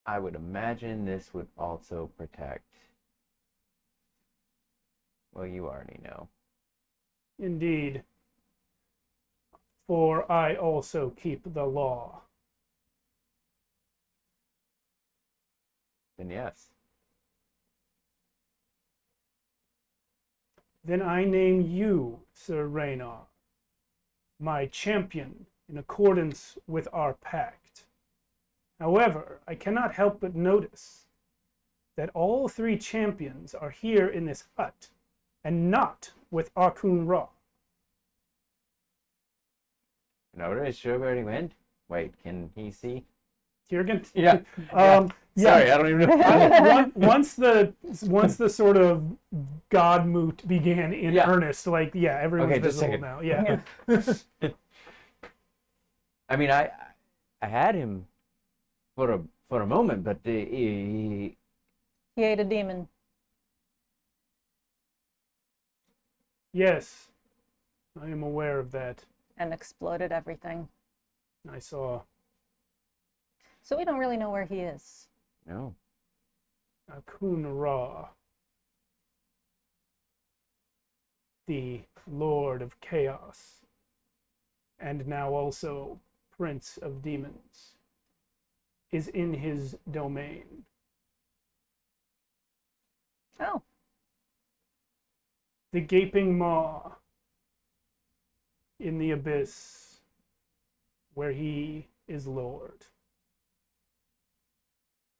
I would imagine this would also protect. Well, you already know. Indeed. For I also keep the law. Then yes. Then I name you, Sir Raynar, my champion in accordance with our pact. However, I cannot help but notice that all three champions are here in this hut, and not with Akun Ra. No, is sure already went? Wait, can he see? Tiergan? Yeah. Yeah. Sorry, I don't even know. Once the sort of God moot began in earnest, like everyone's Okay, just a visible second. now. Yeah. I mean, I had him for a moment, but He ate a demon. Yes, I am aware of that. And exploded everything. I saw. So we don't really know where he is. no. Akun Ra, the Lord of Chaos, and now also Prince of Demons, is in his domain. Oh. The gaping maw in the abyss where he is Lord,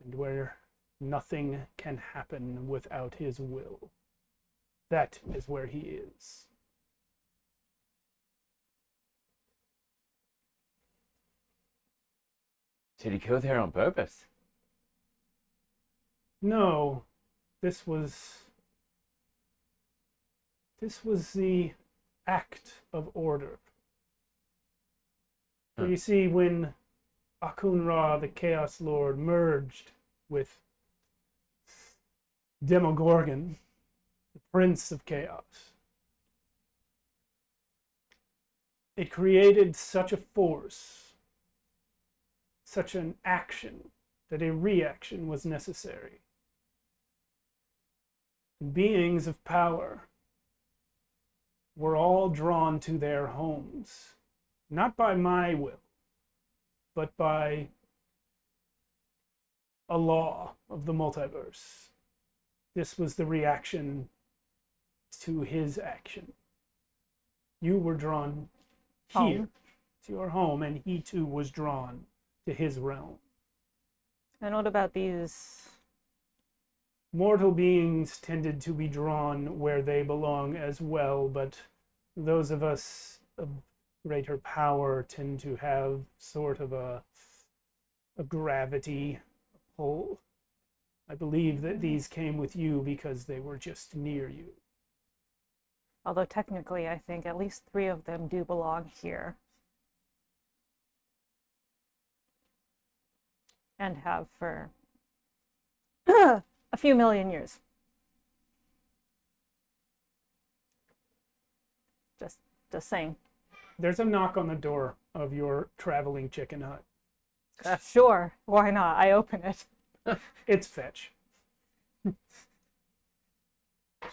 and where nothing can happen without his will. That is where he is. Did he go there on purpose? No, this was the act of order. So you see, when Akun-Ra, the Chaos Lord, merged with Demogorgon, the Prince of Chaos, it created such a force, such an action, that a reaction was necessary. Beings of power were all drawn to their homes, not by my will, but by a law of the multiverse. This was the reaction to his action. You were drawn here to your home, and he too was drawn to his realm. And what about these? Mortal beings tended to be drawn where they belong as well, but those of us of greater power tend to have sort of a gravity pull. I believe that these came with you because they were just near you. Although technically, I think at least 3 of them do belong here. And have for a few million years. Just saying. There's a knock on the door of your traveling chicken hut. Sure, why not? I open it. It's Fetch.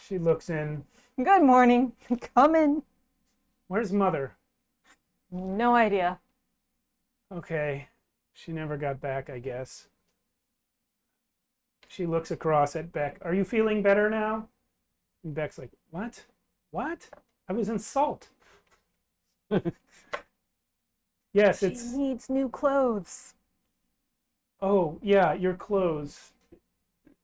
She looks in. Good morning. Come in. Where's Mother? No idea. Okay. She never got back, I guess. She looks across at Beck. Are you feeling better now? And Beck's like, what? What? I was in salt. Yes, She needs new clothes. Oh, yeah, your clothes.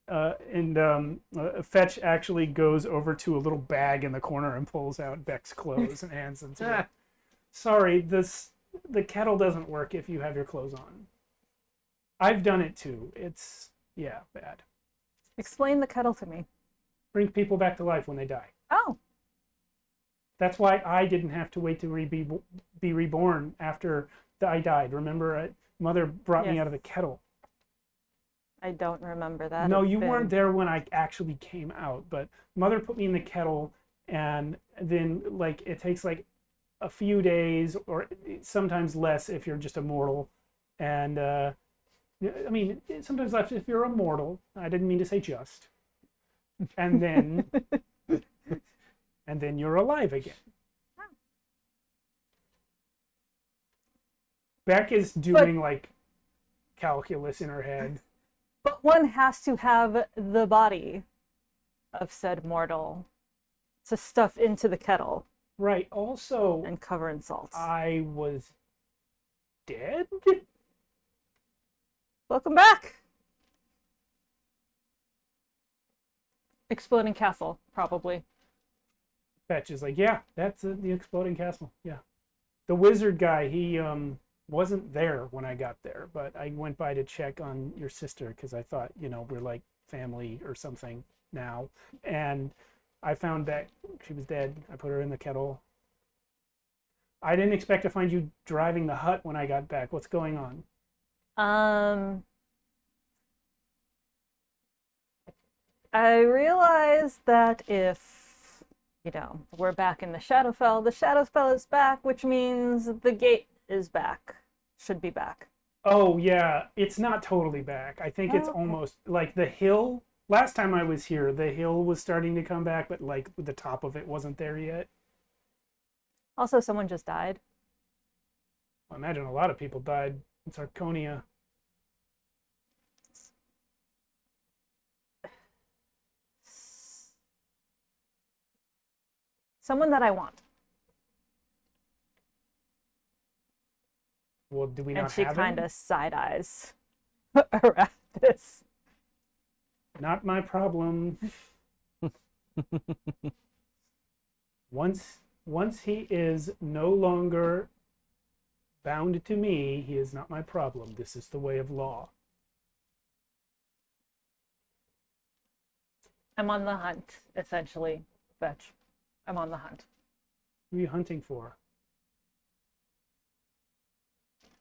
Fetch actually goes over to a little bag in the corner and pulls out Beck's clothes and hands them to her. Sorry, the kettle doesn't work if you have your clothes on. I've done it too. It's, yeah, bad. Explain the kettle to me. Bring people back to life when they die. Oh. That's why I didn't have to wait to be reborn after I died. Remember, Mother brought me out of the kettle. I don't remember that. No, you weren't there when I actually came out, but Mother put me in the kettle, and then, like, it takes, like, a few days, or sometimes less if you're just a mortal, and, I mean, sometimes less if you're a mortal. I didn't mean to say just. And then... and then you're alive again. Beck is doing like calculus in her head. But one has to have the body of said mortal to stuff into the kettle. Right. Also, and cover in salt. I was dead? Welcome back. Exploding castle, probably. Fetch is like, yeah, that's the exploding castle. Yeah. The wizard guy, he wasn't there when I got there, but I went by to check on your sister because I thought, you know, we're like family or something now. And I found that she was dead. I put her in the kettle. I didn't expect to find you driving the hut when I got back. What's going on? I realized that if, you know, we're back in the Shadowfell is back, which means the gate is back. Should be back. Oh, yeah. It's not totally back. I think it's almost like the hill. Last time I was here, the hill was starting to come back, but like the top of it wasn't there yet. Also, someone just died. I imagine a lot of people died. It's Archonia. Someone that I want. Well, do we And not she have kind him? of side eyes Arathis. Not my problem. Once he is no longer bound to me, he is not my problem. This is the way of law. I'm on the hunt, essentially. Fetch. I'm on the hunt. Who are you hunting for?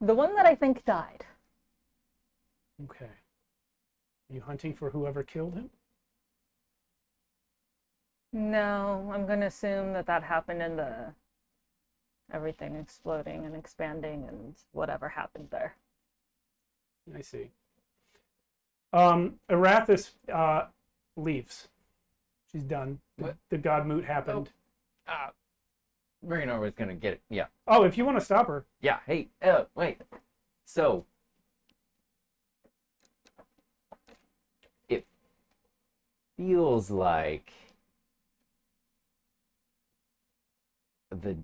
The one that I think died. Okay. Are you hunting for whoever killed him? No, I'm going to assume that that happened in the everything exploding and expanding and whatever happened there. I see. Arathis leaves. She's done. What? The god moot happened. Raynor was gonna get it. Yeah. Oh, if you want to stop her. Yeah. Hey. Wait. So. It feels like the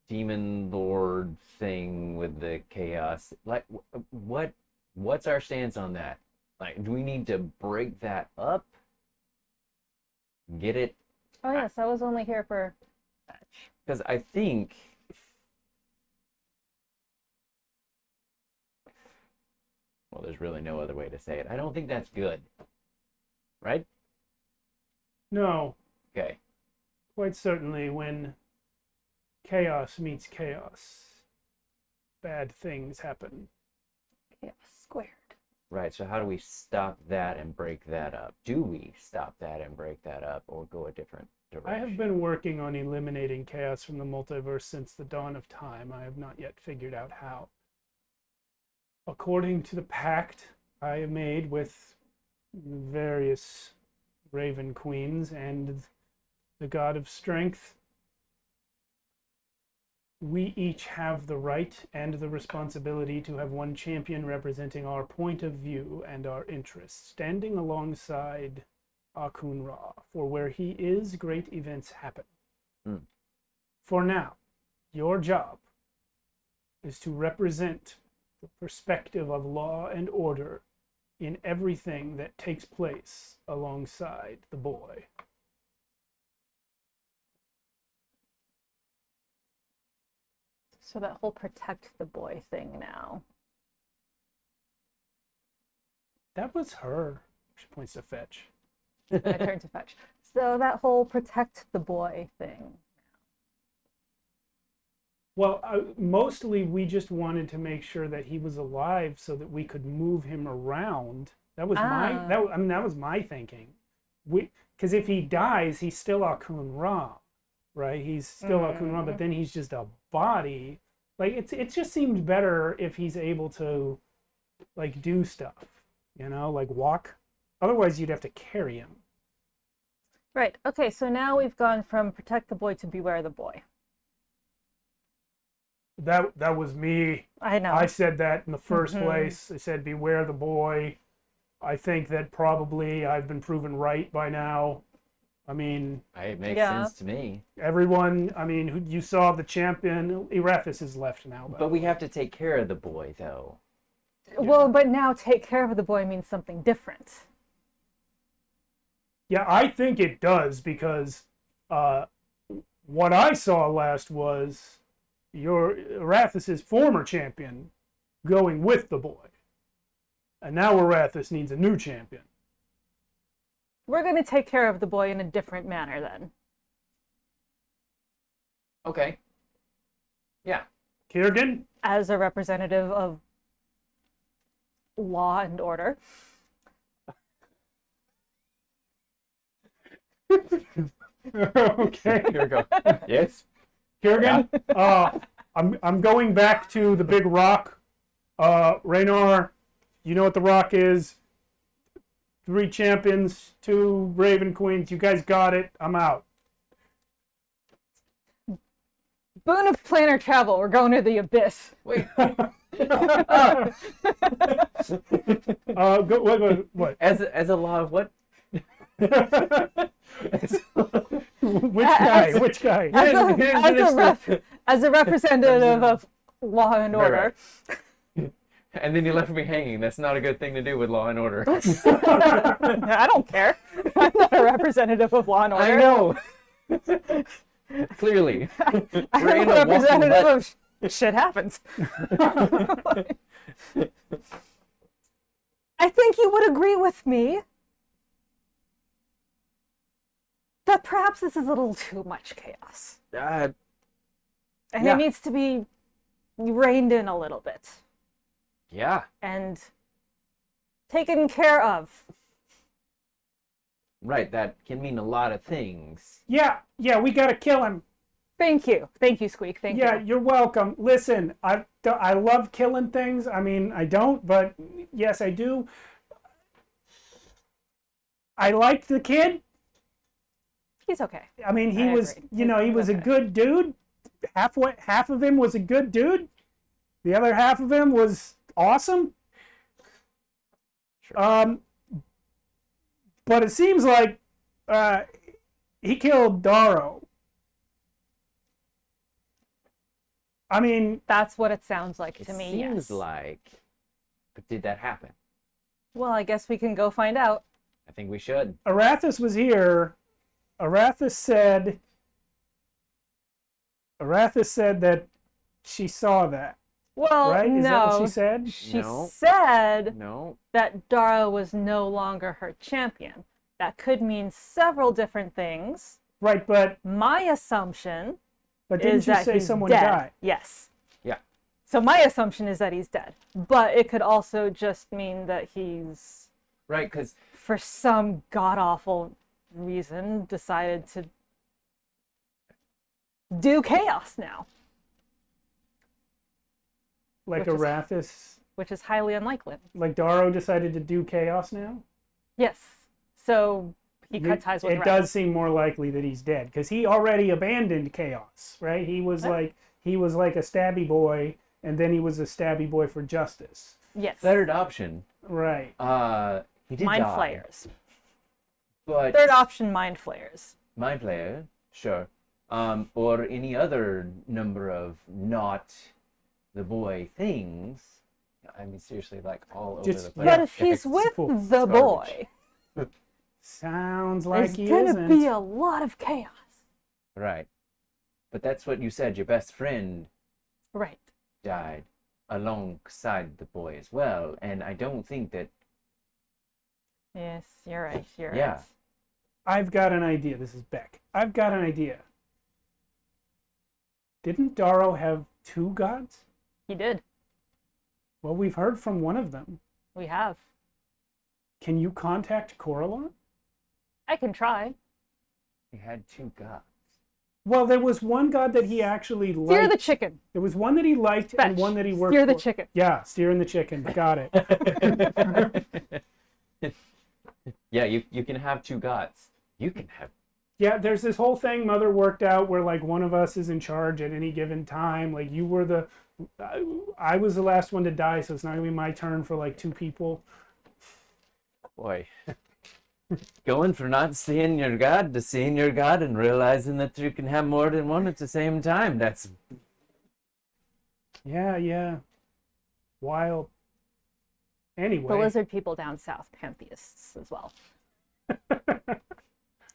demon lord thing with the chaos. Like, what's our stance on that? Like, do we need to break that up? Get it? Oh, yes, I was only here for fetch. Because I think well, there's really no other way to say it. I don't think that's good. Right? No, Okay. quite certainly when chaos meets chaos, bad things happen. Chaos squared. Right. So how do we stop that and break that up? Do we stop that and break that up or go a different direction? I have been working on eliminating chaos from the multiverse since the dawn of time. I have not yet figured out how. According to the pact I have made with various Raven Queens and the God of Strength, we each have the right and the responsibility to have one champion representing our point of view and our interests, standing alongside Akhun-Ra, for where he is, great events happen. For now, your job is to represent the perspective of law and order in everything that takes place alongside the boy. So that whole protect the boy thing now. That was her. She points to Fetch. My turn to fetch. So that whole protect the boy thing. Well, mostly we just wanted to make sure that he was alive so that we could move him around. That was that was my thinking. Because if he dies, he's still Akhun-Ra, right? He's still Akhun-Ra, but then he's just a body. Like it just seemed better if he's able to, like, do stuff, you know, like walk. Otherwise, you'd have to carry him. Right. Okay, so now we've gone from protect the boy to beware the boy. That was me. I know. I said that in the first place. I said, beware the boy. I think that probably I've been proven right by now. I mean, It makes Yeah. sense to me. everyone, I mean, you saw the champion. Arathis is left now. But we have to take care of the boy, though. Well, but now take care of the boy means something different. Yeah, I think it does, because what I saw last was your Arathis' former champion going with the boy. And now Arathis needs a new champion. We're going to take care of the boy in a different manner then. Okay. Yeah. Kirgan? As a representative of law and order. Okay. Here we go. Yes. Kirgan, I'm going back to the big rock. Raynor, you know what the rock is. 3 champions, 2 Raven Queens. You guys got it. I'm out. Boon of planar travel. We're going to the abyss. Wait. What? As a law of what? Which guy? Which guy? As a representative of law and Right, order. right. And then you left me hanging. That's not a good thing to do with Law and Order. I don't care. I'm not a representative of law and order. I know. Clearly. I'm We're in a a walking representative hut. of shit happens. I think you would agree with me that perhaps this is a little too much chaos. And yeah. it needs to be reined in a little bit Yeah. and taken care of. Right. That can mean a lot of things. Yeah, we gotta kill him. Thank you. Thank you, Squeak. Thank Yeah, you. you're welcome. Listen, I love killing things. I mean, I don't, but yes, I do. I liked the kid. He's okay. I mean, he I was, agree. he was a Okay. good dude. Half of him was a good dude. The other half of him was awesome. Sure. But it seems like he killed Darrow. I mean, That's what it sounds like It to me. seems Yes. like. But did that happen? Well, I guess we can go find out. I think we should. Arathis was here. Arathis said that she saw that, Well, right? Is that no. what she said? She No. said No. that Dara was no longer her champion. That could mean several different things. Right, but My assumption didn't is you that say he's someone dead. died? Yes. Yeah. So my assumption is that he's dead. But it could also just mean that he's, Right, because for some god-awful reason, decided to do chaos now, Like Which is- Arathis, which is highly unlikely. like Darrow decided to do chaos now? Yes. So he cut ties with It Rex. does seem more likely that he's dead because he already abandoned chaos, right? He was Yeah. like a stabby boy, and then he was a stabby boy for justice, Yes. third option. right? He did Mind die. flayers. But Third option, mind flayers. Mind player, sure. Or any other number of not the boy things. I mean, seriously, like all over Just- the place. But if he's It's with full the garbage. boy, Sounds like there's he gonna isn't. be a lot of chaos. Right. But that's what you said. Your best friend Right. died alongside the boy as well. And I don't think that. Yes, you're right. You're Yeah. right. I've got an idea. This is Beck. I've got an idea. Didn't Darrow have two gods? He did. Well, we've heard from one of them. We have. Can you contact Carolynn? I can try. He had two gods. Well, there was one god that he actually liked. Steer the chicken. There was one that he liked Fetch. and one that he worked Steer the for. chicken. Yeah, steering the chicken. Got it. Yeah, you can have two gods. You can have. Yeah, there's this whole thing Mother worked out where like one of us is in charge at any given time. Like you were I was the last one to die, so it's not gonna be my turn for like two people. Boy. Going from not seeing your god to seeing your god and realizing that you can have more than one at the same time. That's Yeah. Wild. Anyway. The lizard people down south, pantheists as well.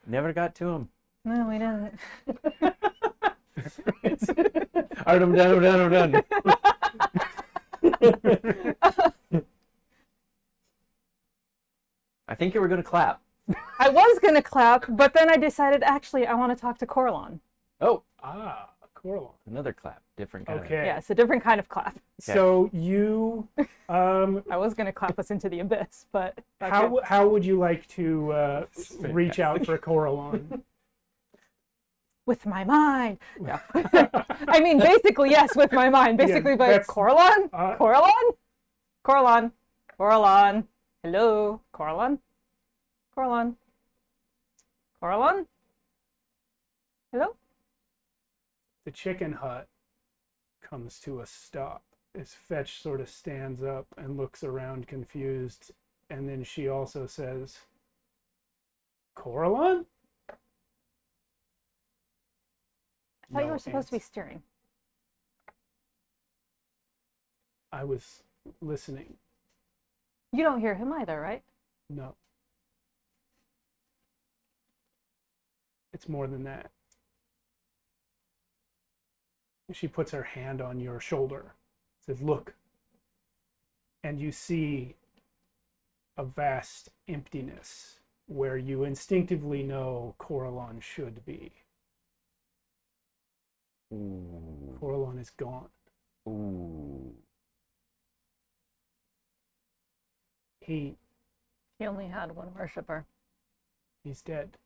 never got to him. No, we didn't. Alright, I'm done. I think you were gonna clap. I was gonna clap, but then I decided actually I want to talk to Carolynn. Oh, Carolynn. another clap. Different kind Okay. Yeah, it's a different kind of clap. So you I was gonna clap us into the abyss, but how would you like to reach out for Carolynn? with my mind. No. I mean, basically, yes, with my mind. Basically, but that's- Carolynn? Carolynn? Hello? Carolynn? Hello? The chicken hut comes to a stop as Fetch sort of stands up and looks around confused, and then she also says, Carolynn? I thought you No were supposed to be ants. steering. I was listening. You don't hear him either, right? No. It's more than that. She puts her hand on your shoulder, says, "Look." And you see a vast emptiness where you instinctively know Carolynn should be. Ooh. Carolynn is gone. Ooh. He only had one worshiper. He's dead.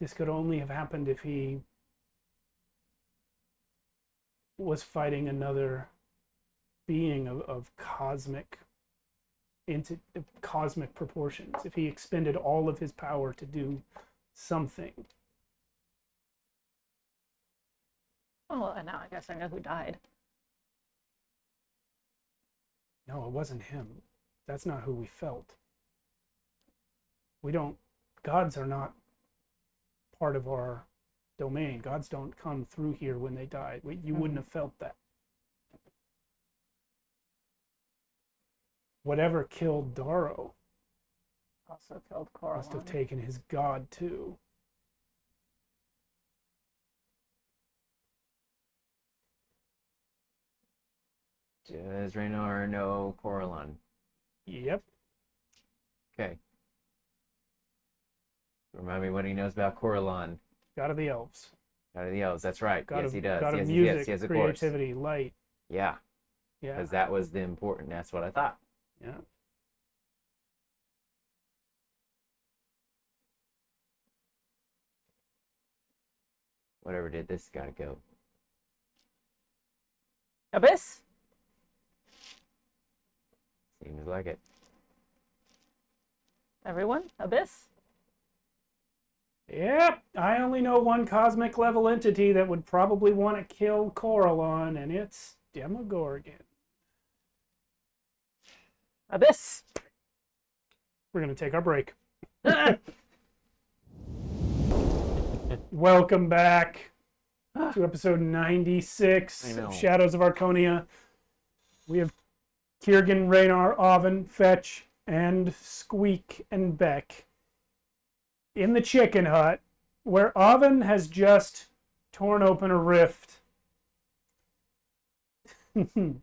This could only have happened if he was fighting another being of cosmic proportions. If he expended all of his power to do something. Oh, well, and now I guess I know who died. No, it wasn't him. That's not who we felt. Gods are not part of our domain. Gods don't come through here when they die. You wouldn't have felt that. Whatever killed Darrow Also killed Carolynn. must have taken his god too. Does Raynor know Carolynn? Yep. Okay. Remind me what he knows about Carolynn. God of the elves. God of the elves, that's right. God yes, of, he does. God yes, of he music, does. Yes, of course. creativity, light. Yeah, Yeah. because that was the important. That's what I thought. Yeah. Whatever did this, gotta go. Abyss? Seems like it. Everyone? Abyss? Yep. I only know one cosmic level entity that would probably want to kill Carolynn, and it's Demogorgon. Abyss? We're going to take our break. Welcome back to episode 96 I know. of Shadows of Archonia. We have Kiergan, Raynor, Oven, Fetch, and Squeak and Beck in the chicken hut, where Oven has just torn open a rift to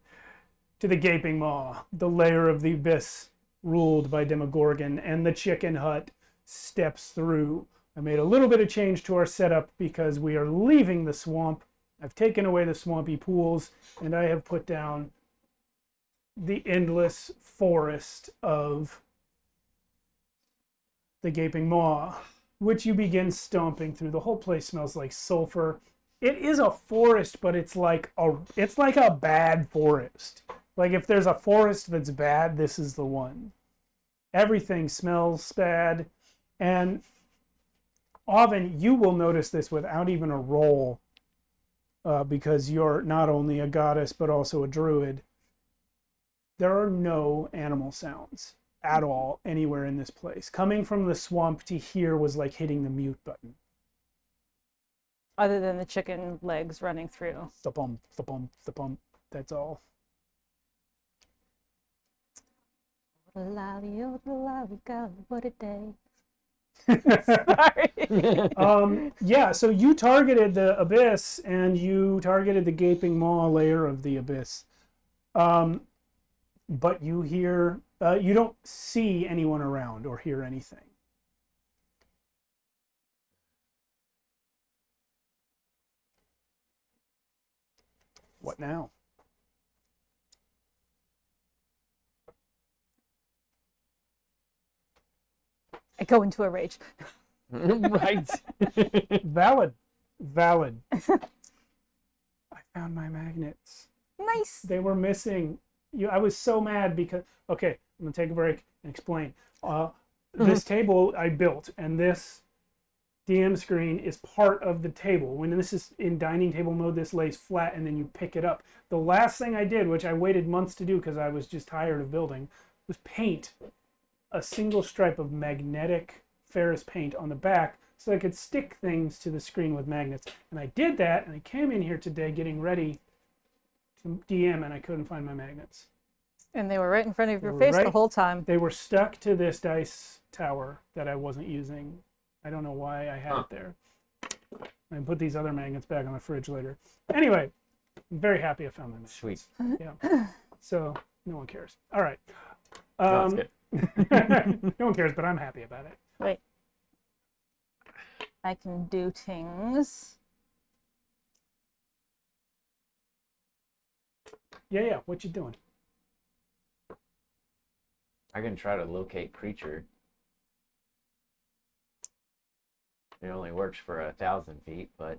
the gaping maw, the lair of the abyss ruled by Demogorgon, and the chicken hut steps through. I made a little bit of change to our setup because we are leaving the swamp. I've taken away the swampy pools, and I have put down the endless forest of the gaping maw, which you begin stomping through. The whole place smells like sulfur. It is a forest, but it's like a bad forest. Like if there's a forest that's bad, this is the one. Everything smells bad, and Oven, you will notice this without even a roll, because you're not only a goddess but also a druid. There are no animal sounds at all anywhere in this place. Coming from the swamp to here was like hitting the mute button. Other than the chicken legs running through. Thump, thump, thump. That's all. What a day. Yeah, so you targeted the abyss and you targeted the gaping maw layer of the abyss. But you hear, you don't see anyone around or hear anything. What now? I go into a rage. Right. Valid. I found my magnets. Nice. They were missing. I was so mad because, okay, I'm gonna take a break and explain. This table I built, and this DM screen is part of the table. When this is in dining table mode, this lays flat and then you pick it up. The last thing I did, which I waited months to do because I was just tired of building, was paint a single stripe of magnetic ferrous paint on the back so I could stick things to the screen with magnets. And I did that, and I came in here today getting ready to DM, and I couldn't find my magnets. And they were right in front of your They were face the right- whole time. They were stuck to this dice tower that I wasn't using. I don't know why I had it there. I put these other magnets back on the fridge later. Anyway, I'm very happy I found my magnets. Sweet. Yeah. So no one cares. All right. No, it's good. No one cares, but I'm happy about it. Wait. I can do things. Yeah. What you doing? I can try to locate creature. It only works for 1,000 feet, but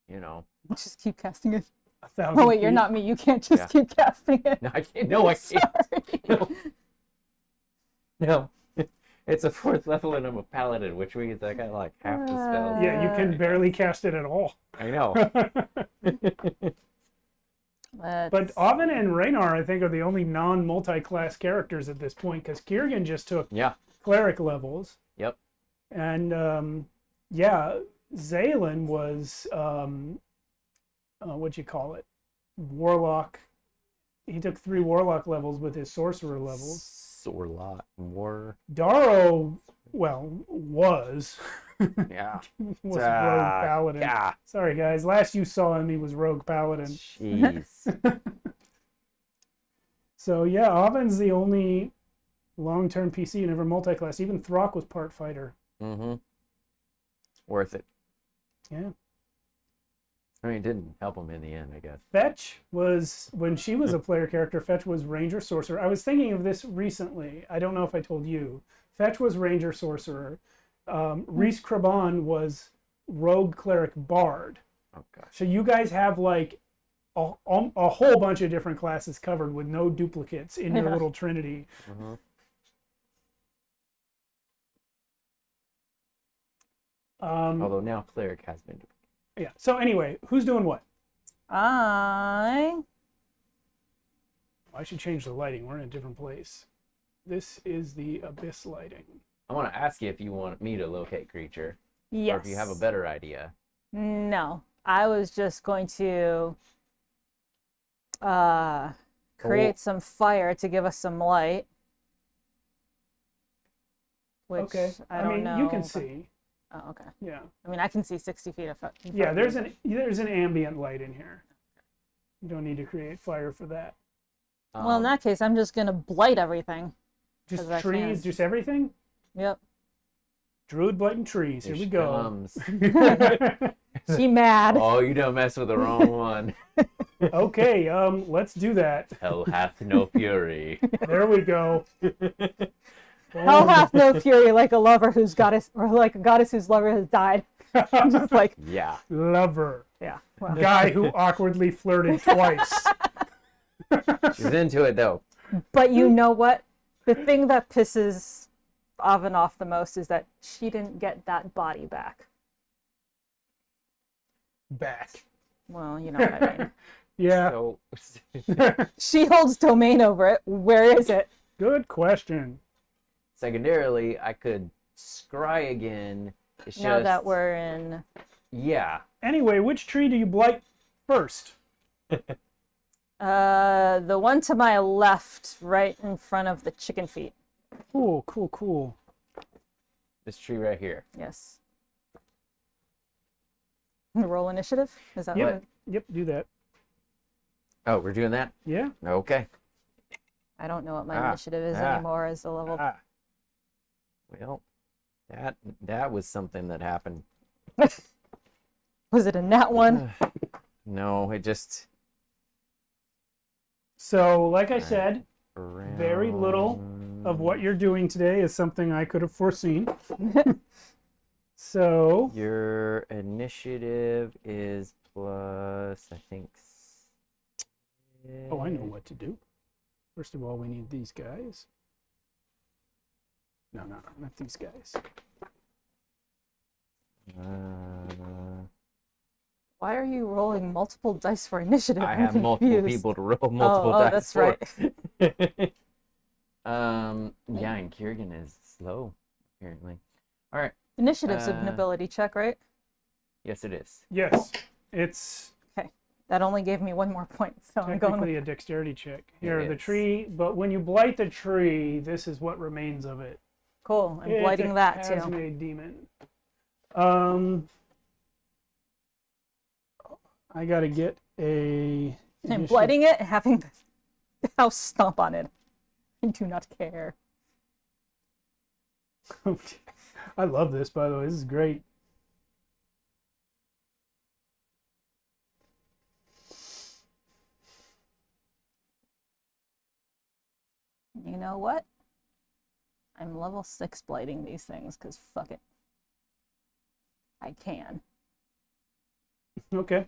you know. Just keep casting it. 1,000 Oh wait, you're feet? not me. You can't just Yeah. keep casting it. No, I can't. No, I can't. Sorry. No. It's a 4th level and I'm a paladin, which means I got like half the spells. Yeah, you can barely cast it at all. I know. But Oven and Raynar, I think, are the only non-multi-class characters at this point, because Kiergan just took Yeah. cleric levels. Yep. And, yeah, Zaylin was, what'd you call it? Warlock. He took 3 warlock levels with his sorcerer levels. War. Darrow, well, was Yeah. rogue paladin. Yeah. Sorry, guys. Last you saw him, he was rogue paladin. Jeez. So, yeah, Oven's the only long-term PC and ever multi-class. Even Throck was part fighter. Mm-hmm. Worth it. Yeah. I mean, it didn't help him in the end, I guess. Fetch was, when she was a player character, Fetch was Ranger Sorcerer. I was thinking of this recently. I don't know if I told you. Fetch was Ranger Sorcerer. Reese Kraban was Rogue Cleric Bard. Oh, gosh. So you guys have like a whole bunch of different classes covered with no duplicates in your little trinity. Mm-hmm. Although now cleric has been. Yeah. So anyway, who's doing what? I I should change the lighting. We're in a different place. This is the abyss lighting. I want to ask you if you want me to locate creature, yes. or if you have a better idea. No, I was just going to create some fire to give us some light. Which Okay. I don't mean, know. you can but- see. Oh, okay. Yeah. I mean, I can see 60 feet in front. Yeah. of There's me. an ambient light in here. You don't need to create fire for that. Well, in that case, I'm just gonna blight everything. Just 'Cause I trees, can. just everything. Yep. Druid blighting trees. Here we go. Comes. She mad. Oh, you don't mess with the wrong one. Okay. Let's do that. Hell hath no fury. There we go. Hell hath no fury like a lover whose goddess, or like a goddess whose lover has died. I'm just like, Yeah. Lover. yeah. Well, Guy who awkwardly flirted twice. She's into it though. but you know what? The thing that pisses Oven off the most is that she didn't get that body back. Back. Well, you know what I mean. Yeah. So She holds domain over it. Where is it? Good question. secondarily, I could scry again. It's Now just, that we're in. yeah. Anyway, which tree do you blight first? The one to my left, right in front of the chicken feet. Cool, cool, cool. This tree right here. Yes. Roll initiative? Is that Yep. what? Yep, do that. Oh, we're doing that? Yeah. Okay. I don't know what my Ah, initiative is ah, anymore as a level. Well, that was something that happened. Was it a nat one? No, it just So, like I said, very little around- of what you're doing today is something I could have foreseen. So, Your initiative is plus, I think. oh, I know what to do. First of all, we need these guys. No, not these guys. Why are you rolling multiple dice for initiative? I I'm have multiple confused. people to roll multiple oh, dice that's for. right. Yeah, and Kiergan is slow, apparently. All right. Initiative's an ability check, right? Yes, it is. Yes, it's Okay. That only gave me 1 more point, so I'm going technically with... a dexterity check. Here, the is. tree, but when you blight the tree, this is what remains of it. Cool. I'm It's blighting a that, too. Casmade demon. I gotta get a... I'm blighting it and having the house stomp on it. I do not care. I love this, by the way. This is great. You know what? I'm level 6 blighting these things, because fuck it. I can. Okay.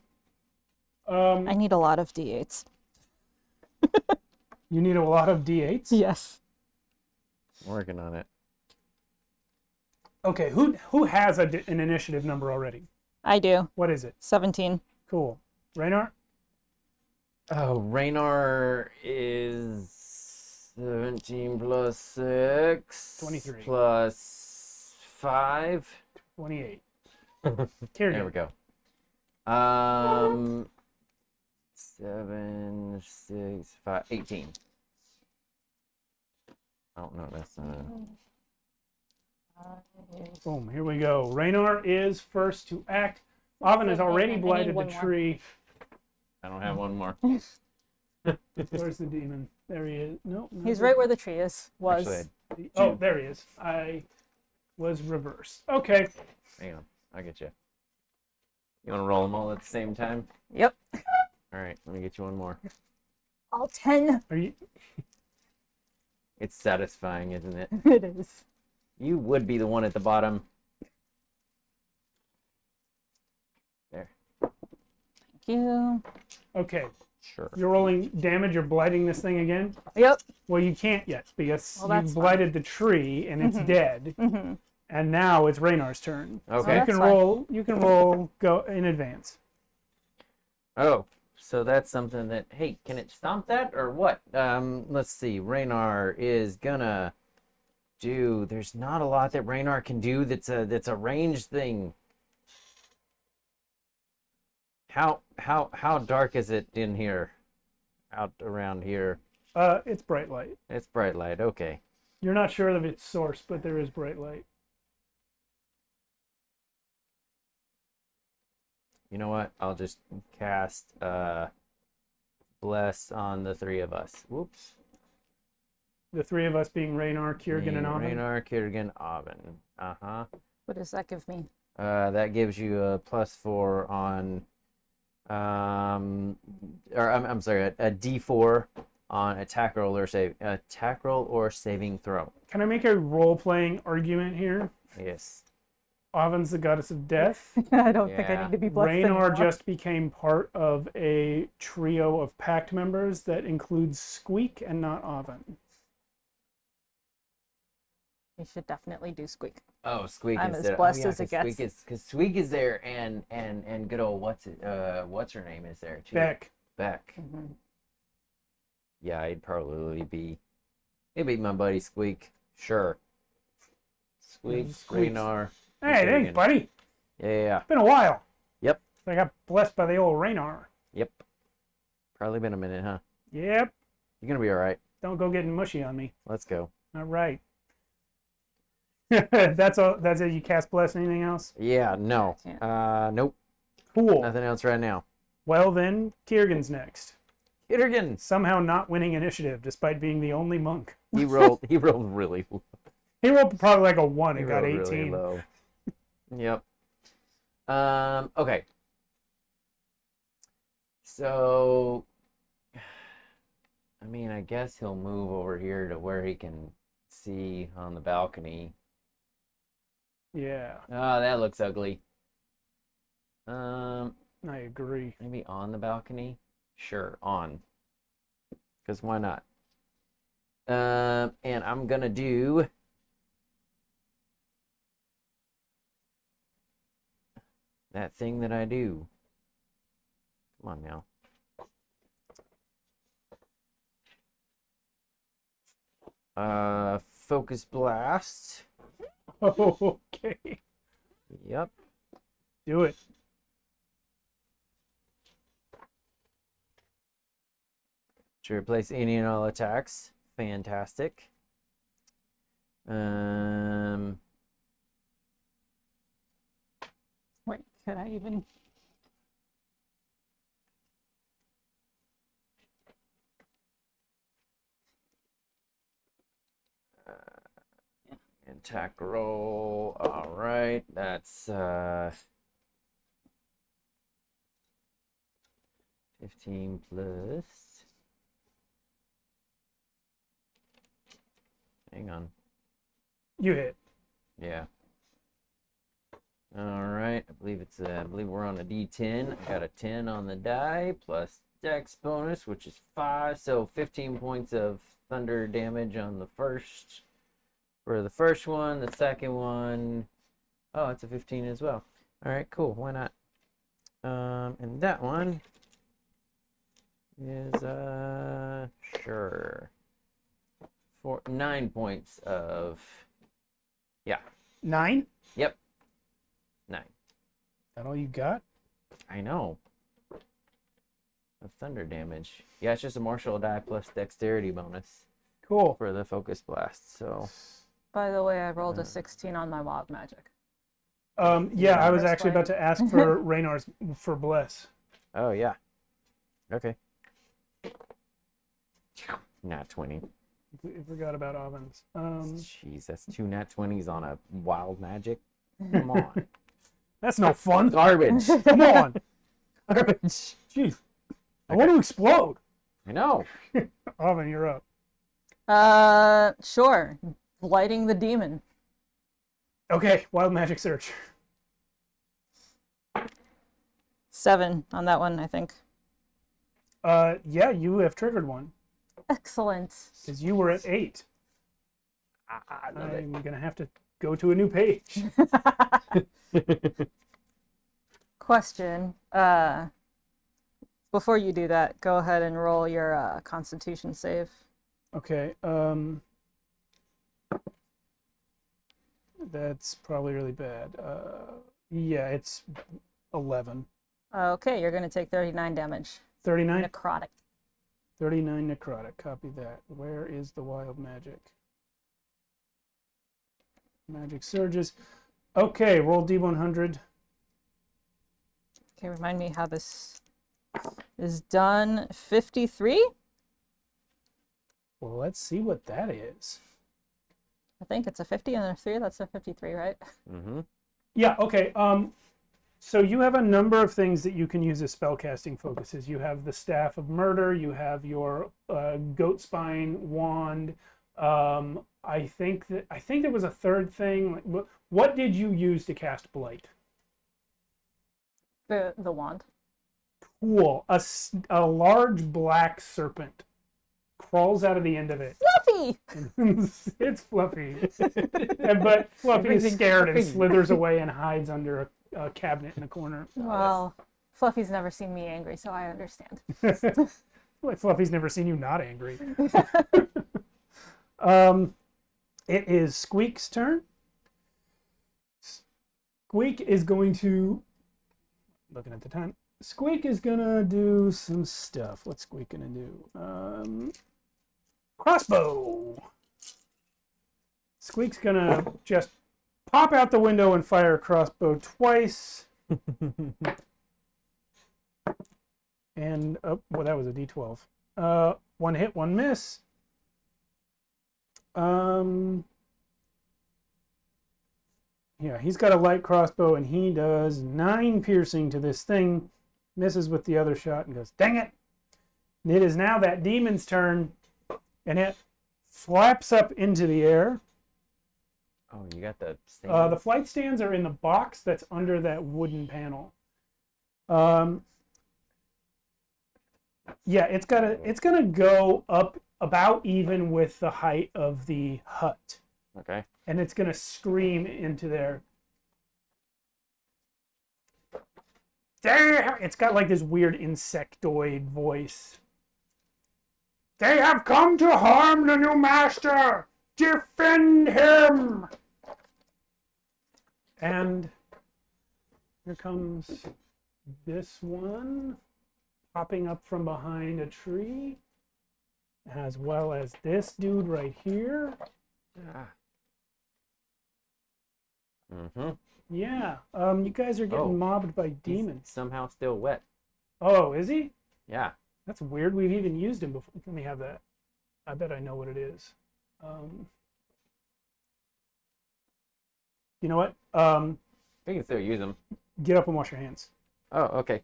I need a lot of d8s. You need a lot of d8s? Yes. Working on it. Okay, who has an initiative number already? I do. What is it? 17. Cool. Raynar? Oh, Raynar is 17 plus 6. 23. Plus 5. 28. There we go. 7, 6, 5, 18. Oh, no, that's not... Boom, here we go. Raynar is first to act. Oven has already I need blighted the one more. tree. I don't have one more. Where's the demon? There he is. No. He's right where the tree is. Was. Actually, Oh, there he is. I was reversed. Okay. hang on. I'll get you. You want to roll them all at the same time? Yep. All right, let me get you one more. All 10. Are you? It's satisfying, isn't it? It is. You would be the one at the bottom. There. Thank you. Okay. Sure. You're rolling damage. You're blighting this thing again. Yep. Well, you can't yet because Well, that's you've blighted the tree and it's dead. Mm-hmm. And now it's Raynar's turn. Okay. You that's can fine. roll. You can roll. Go in advance. Oh, so that's something that, hey, can it stomp that or what? Let's see. Raynar is gonna do, there's not a lot that Raynar can do that's a ranged thing. How dark is it in here? Out around here? It's bright light. It's bright light, okay. You're not sure of its source, but there is bright light. You know what? I'll just cast Bless on the three of us. Whoops. The three of us being Raynar, Kiergan, and Oven. Raynar, Kiergan, Oven. Uh-huh. What does that give me? That gives you a +4 on, I'm sorry, a D4 on attack roll or saving throw. Can I make a role-playing argument here? Yes. Oven's the goddess of death. I don't think I Yeah. need to be blessed Raynar anymore. just became part of a trio of pact members that includes Squeak and not Oven. You should definitely do Squeak. Oh, Squeak I'm is as there. blessed oh, yeah, as it gets. Because Squeak is there, and good old what's her name is there too. Beck. Beck. Mm-hmm. Yeah, it'd be my buddy Squeak. Sure. Squeak, Squeak. Raynar. Hey, thanks, Kiergan. buddy. Yeah. Been a while. Yep. I got blessed by the old Raynar. Yep. Probably been a minute, huh? Yep. You're gonna be all right. Don't go getting mushy on me. Let's go. All right. That's all. That's it. You cast bless. Anything else? Yeah. No. Nope. Cool. Nothing else right now. Well then, Kiergan's next. Kiergan. Somehow not winning initiative despite being the only monk. He rolled. He rolled really. He rolled probably like a 1 He and got rolled 18. really low. Yep. Okay. So, I mean, I guess he'll move over here to where he can see on the balcony. Yeah, Oh, that looks ugly. I agree. Maybe on the balcony? Sure, on. Because why not? And I'm gonna do that thing that I do. Come on now. Focus blast. Okay. Yep. Do it. To replace any and all attacks. Fantastic. Wait, could I even? Attack roll. All right, that's 15 plus. Hang on. You hit. Yeah. All right. I believe we're on a D10. I got a 10 on the die plus Dex bonus, which is 5. So 15 points of thunder damage on the first. For the first one, the second one, oh, it's a 15 as well. All right, cool. Why not? And that one is sure. 9 points of, yeah. 9? Yep. 9. That all you got? I know. Of thunder damage. Yeah, it's just a martial die plus dexterity bonus Cool. for the focus blast. So. By the way, I rolled a 16 on my wild magic. Yeah, I was actually about to ask for Raynar's for Bless. Oh, yeah. Okay. Nat 20. I forgot about Oven's. Jeez, that's 2 nat 20s on a wild magic. Come on. That's no fun. Garbage. Come on. Garbage. Jeez. I want to explode. I know. Oven, you're up. Sure. Blighting the demon. Okay, wild magic search. 7 on that one, I think. Yeah, you have triggered one. Excellent. Because you were at 8. I'm going to have to go to a new page. Question. Before you do that, go ahead and roll your Constitution save. Okay, that's probably really bad. Yeah, it's 11. Okay, you're going to take 39 damage. 39? Necrotic. 39 necrotic. Copy that. Where is the wild magic? Magic surges. Okay, roll D100. Okay, remind me how this is done. 53? Well, let's see what that is. I think it's a 50 and a 3. That's a 53, right? Mm-hmm. Yeah, okay. So you have a number of things that you can use as spellcasting focuses. You have the Staff of Murder. You have your Goat Spine Wand. I think there was a third thing. What did you use to cast Blight? The wand. Cool. A large black serpent crawls out of the end of it. Fluffy! It's Fluffy. But Fluffy is scared and slithers away and hides under a cabinet in a corner. Well, Fluffy's never seen me angry, so I understand. Like Fluffy's never seen you not angry. It is Squeak's turn. Squeak is going to, looking at the time, Squeak is gonna do some stuff. What's Squeak gonna do? Crossbow. Squeak's gonna just pop out the window and fire a crossbow twice. And, oh, well, that was a D12. One hit, one miss. Yeah, he's got a light crossbow and he does 9 piercing to this thing. Misses with the other shot and goes, dang it! And it is now that demon's turn, and it flaps up into the air. Oh, you got the stand. The flight stands are in the box that's under that wooden panel. Yeah, it's gonna go up about even with the height of the hut. Okay. And it's gonna scream into there. It's got like this weird insectoid voice. They have come to harm the new master. Defend him. And Here comes this one popping up from behind a tree, as well as this dude right here. Mm-hmm. Yeah, you guys are getting mobbed by demons. Somehow still wet. Oh, is he? Yeah. That's weird. We've even used him before. Let me have that. I bet I know what it is. You know what? We can still use them. Get up and wash your hands. Oh, okay.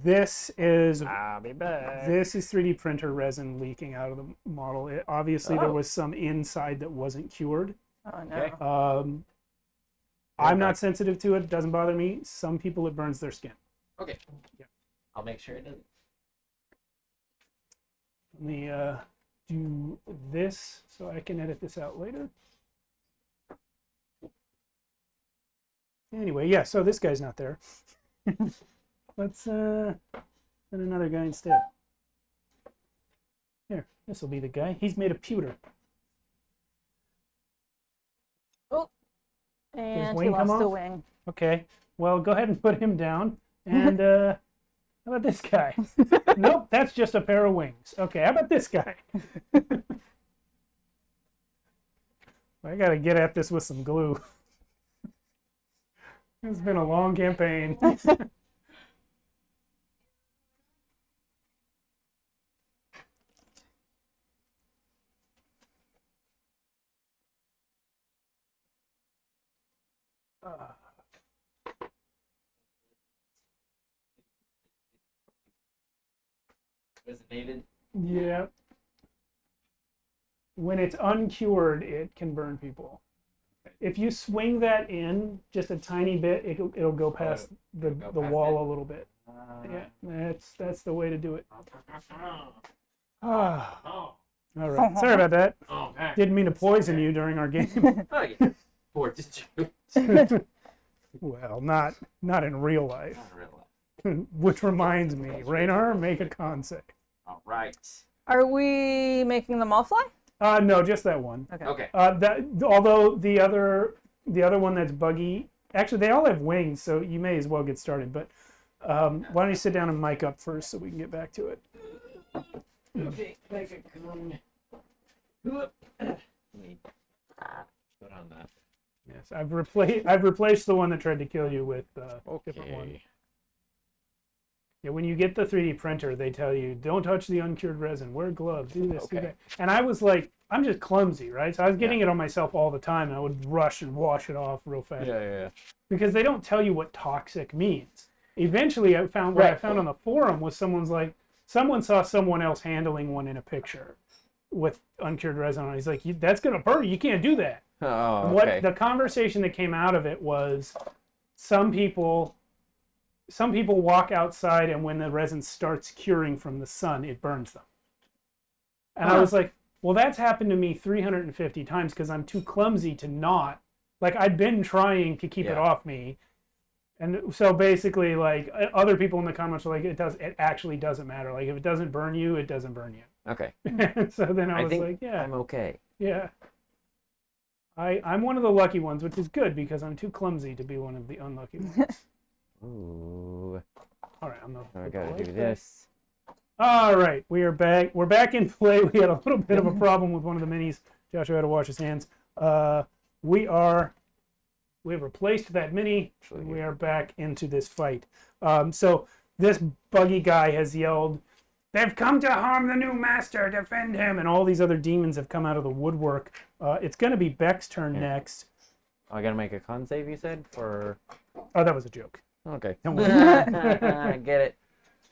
This is I'll be back. This is 3D printer resin leaking out of the model. Obviously, there was some inside that wasn't cured. Oh no. Okay. I'm not sensitive to it. It doesn't bother me. Some people, it burns their skin. Okay. Yeah. I'll make sure it doesn't. Let me do this so I can edit this out later. Anyway, yeah, so this guy's not there. Let's send another guy instead. Here, this will be the guy. He's made of pewter. Oh, and he wing come lost a off? wing. Okay, well, go ahead and put him down. And how about this guy? Nope, that's just a pair of wings. Okay, how about this guy? I gotta get at this with some glue. It's been a long campaign. Resonated. Yeah. When it's uncured, it can burn people. If you swing that in just a tiny bit, it'll go past the wall a little bit. Yeah, that's the way to do it. All right. Sorry about that. Didn't mean to poison you during our game. Oh yeah. Poor did Well, not in real life. Not in real life. Which reminds me, Raynar, make a con save. All right. Are we making them all fly? No, just that one. Okay. Okay. Although the other one that's buggy, actually they all have wings, so you may as well get started. But why don't you sit down and mic up first so we can get back to it. Okay. Make a con. Let me put on that. Yes, I've replaced the one that tried to kill you with a different one. Okay. Yeah, when you get the 3D printer, they tell you, don't touch the uncured resin, wear gloves, do this, do Okay. that. And I was like, I'm just clumsy, right? So I was getting it on myself all the time, and I would rush and wash it off real fast. Yeah. Because they don't tell you what toxic means. Eventually, I found what I found on the forum was someone saw someone else handling one in a picture with uncured resin on it. He's like, that's going to burn you. You can't do that. Oh, okay. What the conversation that came out of it was some people walk outside, and when the resin starts curing from the sun, it burns them. And I was like, well, that's happened to me 350 times because I'm too clumsy to not. Like, I'd been trying to keep it off me. And so basically, like, other people in the comments were like, it actually doesn't matter. Like, if it doesn't burn you, it doesn't burn you. Okay. So then I was think like, yeah. I'm okay. Yeah. I'm one of the lucky ones, which is good because I'm too clumsy to be one of the unlucky ones. Ooh. All right, I'm not. I gotta do this. All right, we are back. We're back in play. We had a little bit of a problem with one of the minis. Joshua had to wash his hands. We have replaced that mini. We are back into this fight. So this buggy guy has yelled, "They've come to harm the new master. Defend him!" And all these other demons have come out of the woodwork. It's going to be Beck's turn next. I gotta make a con save, you said, for. Oh, that was a joke. Okay. Don't worry. I get it.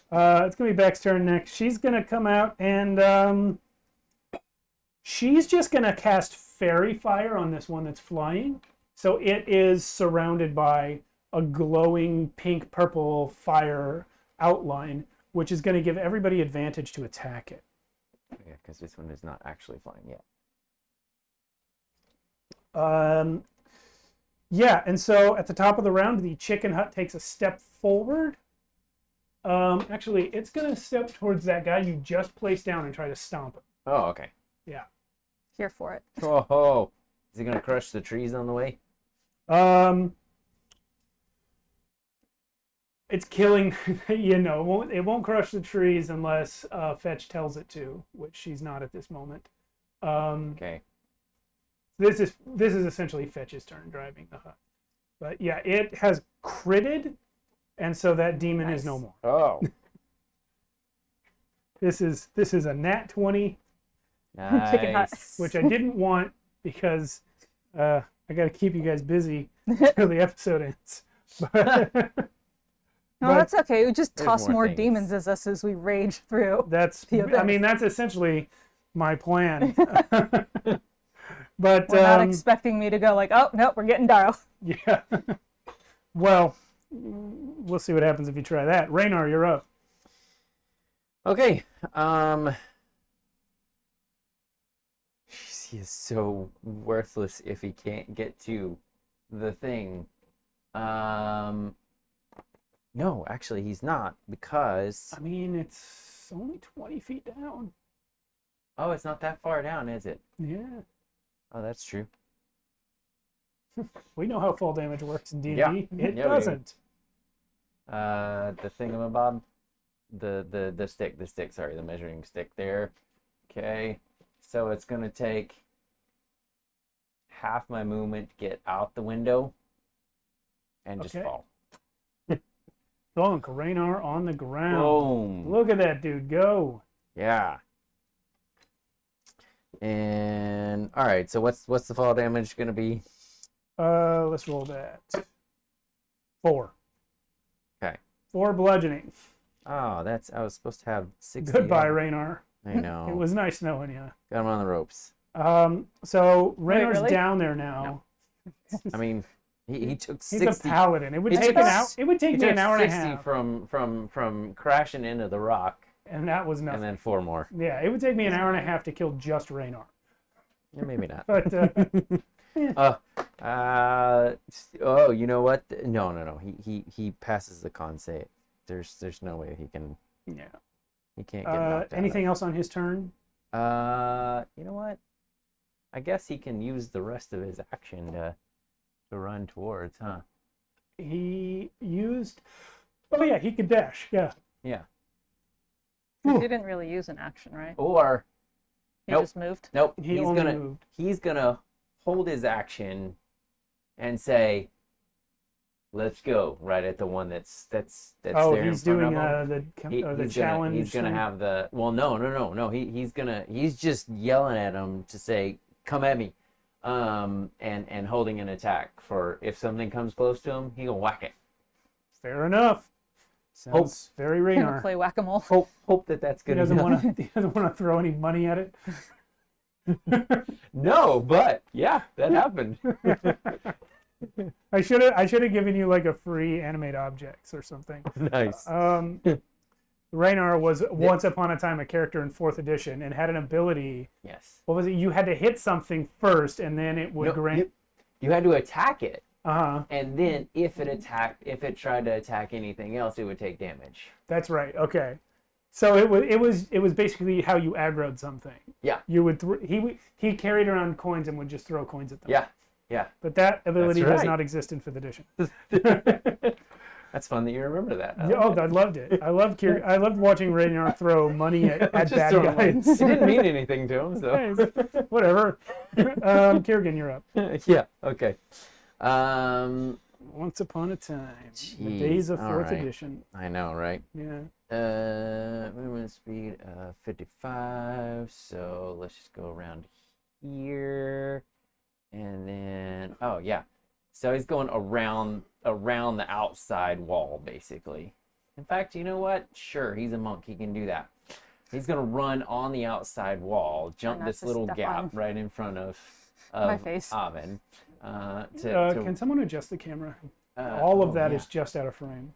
It's going to be Beck's turn next. She's going to come out and she's just going to cast Fairy Fire on this one that's flying. So it is surrounded by a glowing pink-purple fire outline, which is going to give everybody advantage to attack it. Yeah, because this one is not actually flying yet. Yeah, and so at the top of the round, the chicken hut takes a step forward. Actually, it's going to step towards that guy you just placed down and try to stomp him. Oh, okay. Yeah. Here for it. Oh, is he gonna crush the trees on the way? It's killing. It won't crush the trees unless Fetch tells it to, which she's not at this moment. Okay. This is essentially Fetch's turn driving the hut. But yeah, it has critted, and so that demon is no more. Oh. This is a nat 20, Chicken hut. Nice. which I didn't want because I got to keep you guys busy until the episode ends. No, that's okay. We just There's toss more more things. demons as us as we rage through. That's that's essentially my plan. But We're not expecting me to go like, oh, nope, we're getting Darrow. yeah. Well, we'll see what happens if you try that. Raynar, you're up. Okay. He is so worthless if he can't get to the thing. No, actually, he's not because. I mean, it's only 20 feet down. Oh, it's not that far down, is it? Yeah. Oh, that's true. We know how fall damage works in D&D. Yeah. It Yeah, we do. doesn't. The thingamabob, the stick. Sorry, the measuring stick there. Okay, so it's gonna take half my movement to get out the window and just Okay. fall. Thunk, Raynar on the ground. Boom. Look at that dude go. Yeah. And all right, so what's the fall damage gonna be? Let's roll that. 4. Okay. 4 bludgeoning. Oh, I was supposed to have 60. Goodbye, Raynar. I know. It was nice knowing you. Got him on the ropes. So Raynar's really? down there now. I mean, he took He's 60. a paladin. It would He take took an hour. It would He take me took an hour and a 60 half, from crashing into the rock, and that was nothing. and then 4 more. Yeah, it would take me an hour and a half to kill just Raynar. Yeah, maybe not. But Oh, you know what? No. He passes the con save. There's no way he can. yeah. He can't get knocked out. Anything else on his turn? You know what? I guess he can use the rest of his action to run towards, huh? He used. Oh yeah, he could dash. Yeah. Yeah. He didn't really use an action, right? Or He Nope. just moved. nope. He only moved. He's gonna hold his action and say, "Let's go!" Right at the one that's Oh, there he's in front doing of him. the challenge. He's gonna thing. have the no. He's just yelling at him to say, "Come at me," and holding an attack for if something comes close to him, he gonna whack it. Fair enough. Sounds very Raynar. Play whack-a-mole. Hope that's He good. doesn't enough. want to. He doesn't want to throw any money at it. No, but yeah, that happened. I should have given you like a free animate objects or something. Nice. Raynar was once upon a time a character in 4th edition and had an ability. Yes. What was it? You had to hit something first, and then it would No, grant. You had to attack it, Uh-huh. and then if it tried to attack anything else, it would take damage. That's right. Okay. So it was basically how you aggroed something. Yeah. You would he carried around coins and would just throw coins at them. Yeah. But that ability That's does right. not exist in 5th edition. That's fun that you remember that. I Yeah, like I loved it. I loved watching Raynar throw money at bad Just throwing money. guys. It didn't mean anything to him, so. Whatever. Kiergan, you're up. Yeah. Okay. Once upon a time, the Jeez, days of all 4th right. edition. I know, right? Yeah. Movement speed 55. So let's just go around here, and then so he's going around the outside wall, basically. In fact, you know what? Sure, he's a monk. He can do that. He's gonna run on the outside wall, jump not this to little step gap on right in front of my face. Oven. Can someone adjust the camera? All of that is just out of frame.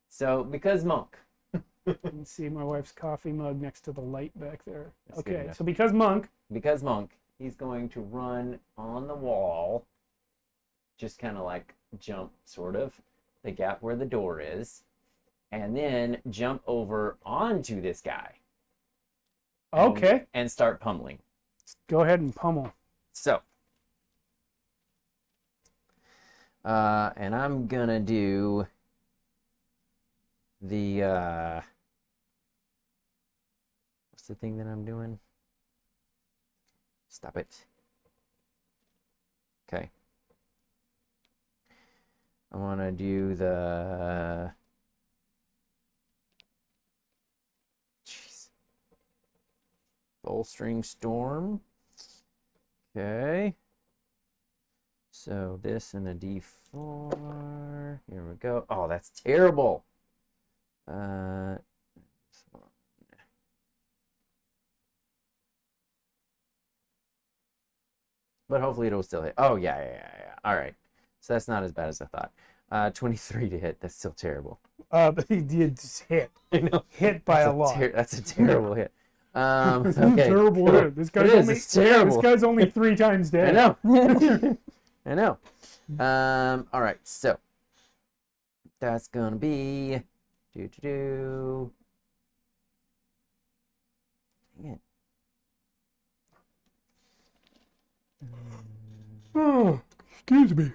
So because monk. You can see my wife's coffee mug next to the light back there. That's good Okay, enough. so because monk, He's going to run on the wall, just kind of like jump, sort of, the gap where the door is, and then jump over onto this guy. okay, And start pummeling. go ahead and pummel. So, And I'm gonna do the what's the thing that I'm doing? Stop it. Okay. I want to do the Bolstering Storm. Okay. So this and a D4. Here we go. Oh, that's terrible. This one. But hopefully it'll still hit. Oh, yeah. All right. So that's not as bad as I thought. 23 to hit. That's still terrible. But he did just hit. I know. Hit by a lot. That's a terrible hit. That's Okay. a terrible hit. This guy's only, it's terrible. This guy's only 3 times I dead. know. I know. All right. So that's gonna be Dang it. Oh, excuse me.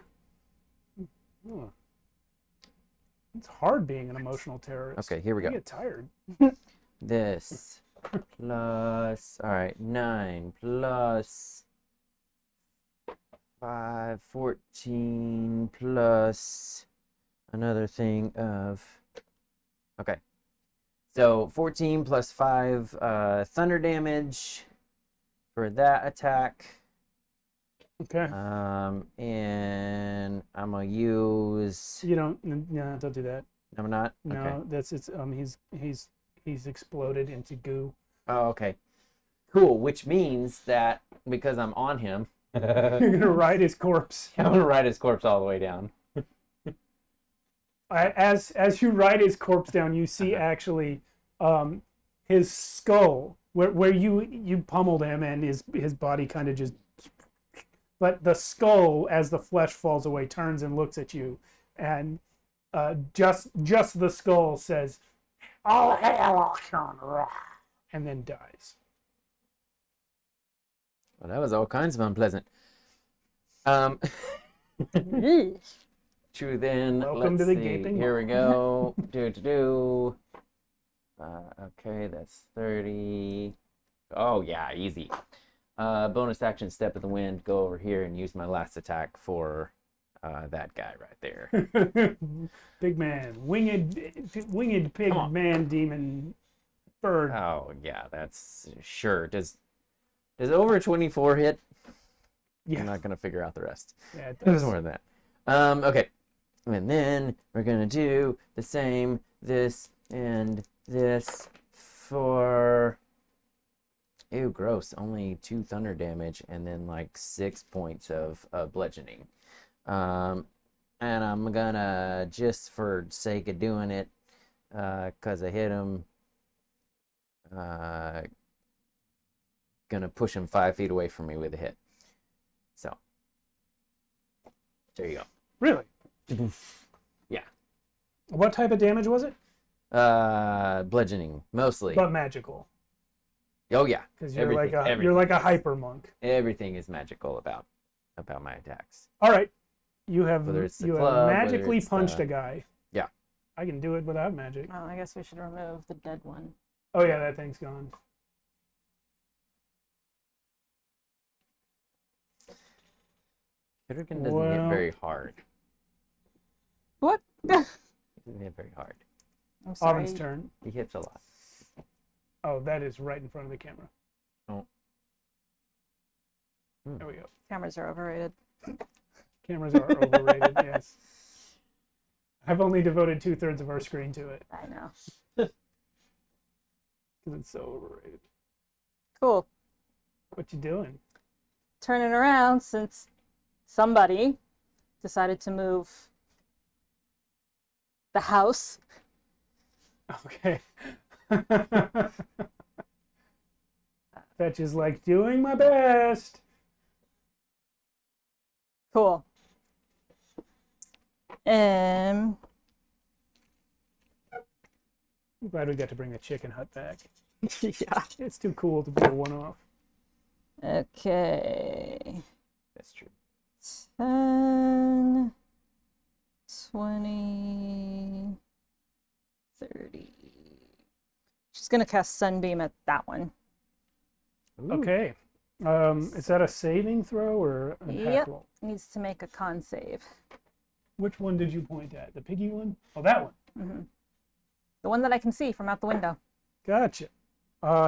Oh. It's hard being an emotional terrorist. Okay, here we I go. get tired. This plus, all right, 9 plus 5, 14 plus another thing of, okay. So 14 plus 5 thunder damage for that attack. Okay. And I'm gonna use. You don't. No, don't do that. I'm not. No, Okay. that's it's. He's exploded into goo. Oh, okay. Cool. Which means that because I'm on him, You're gonna ride his corpse. I'm gonna ride his corpse all the way down. As you ride his corpse down, you see actually his skull where you pummeled him, and his body kind of just. But the skull, as the flesh falls away, turns and looks at you, and just the skull says, "All hail Archonia," and then dies. Well, that was all kinds of unpleasant. True then. Welcome Let's to the see. gaping Here we go. Okay, that's 30. Oh yeah, easy. Bonus action, step of the wind, go over here and use my last attack for that guy right there. Big man, winged pig man, demon, bird. Oh yeah, that's sure. Does over 24 hit? Yeah. I'm not gonna figure out the rest. Yeah, it There's does. more than that. Okay, and then we're gonna do the same, this and this for. Ew, gross. Only 2 thunder damage and then like 6 points of bludgeoning. And I'm gonna, just for sake of doing it, because I hit him, gonna push him 5 feet away from me with a hit. So, there you go. Really? Yeah. What type of damage was it? Bludgeoning, mostly. But magical. Oh yeah. Because you're like a hyper monk. Everything is magical about my attacks. All right, you have Whether it's the you club, have whether magically it's punched the- a guy. Yeah. I can do it without magic. Oh, I guess we should remove the dead one. Oh yeah, that thing's gone. Kitterkin doesn't hit very hard. What? He doesn't hit very hard. I'm sorry. Oven's turn. He hits a lot. Oh, that is right in front of the camera. Oh. There we go. Cameras are overrated. Cameras are overrated. Yes. I've only devoted 2/3 of our screen to it I know. because it's so overrated. Cool. What you doing? Turning around since somebody decided to move the house. Okay. Fetch is like doing my best. Cool. I'm glad we got to bring the chicken hut back. Yeah. It's too cool to be a one-off. Okay. That's true. 10, 20, 30. She's gonna cast Sunbeam at that one. Ooh. Okay. Is that a saving throw or an attack Yep. roll? Needs to make a con save. Which one did you point at? The piggy one? Oh, that one. Mm-hmm. The one that I can see from out the window. Gotcha.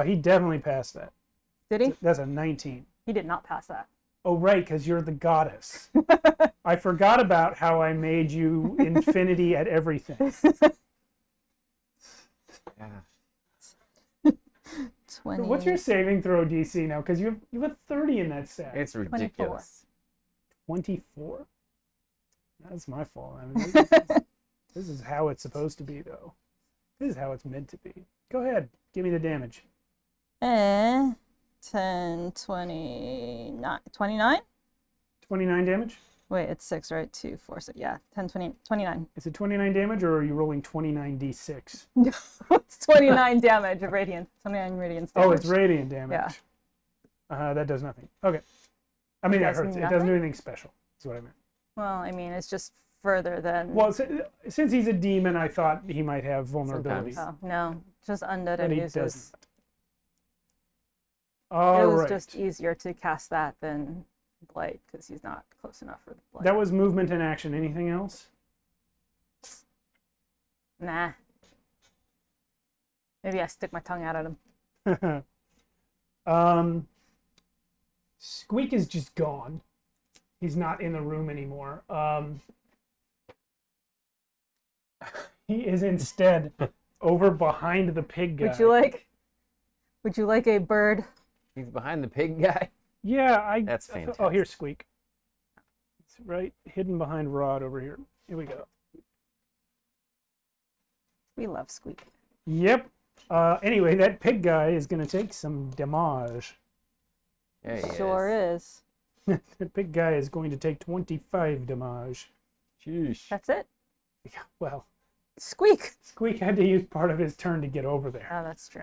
He definitely passed that. Did he? That's a 19. He did not pass that. Oh, right, because you're the goddess. I forgot about how I made you infinity at everything. Yeah. 20. What's your saving throw DC now? Because you have a 30 in that stat. It's ridiculous. 24? That's my fault. I mean, this is how it's supposed to be, though. This is how it's meant to be. Go ahead. Give me the damage. 10, 29. 29? 29 damage? Wait, it's 6, right? 2, 4, 6. Yeah, 10, 20, 29. Is it 29 damage, or are you rolling 29d6? It's 29 damage of radiant. 29 radiant damage. Oh, it's radiant damage. Yeah. That does nothing. Okay. I mean, that does hurts. It nothing? doesn't do anything special. That's what I meant. Well, I mean, it's just further than. Well, since he's a demon, I thought he might have vulnerabilities. Sometimes. Oh, no. Just undead But and he uses. doesn't. It All was right. just easier to cast that than Blight because he's not close enough for the Blight. That was movement and action. Anything else? Nah. Maybe I stick my tongue out at him. Squeak is just gone. He's not in the room anymore. He is instead over behind the pig guy. Would you like a bird? He's behind the pig guy. Yeah, That's Oh, here's fantastic. Squeak. It's right hidden behind Rod over here. Here we go. We love Squeak. Yep. Anyway, that pig guy is going to take some damage. There he Sure is. The pig guy is going to take 25 damage. Sheesh. That's it. Yeah, well, Squeak. Squeak had to use part of his turn to get over there. Oh, that's true.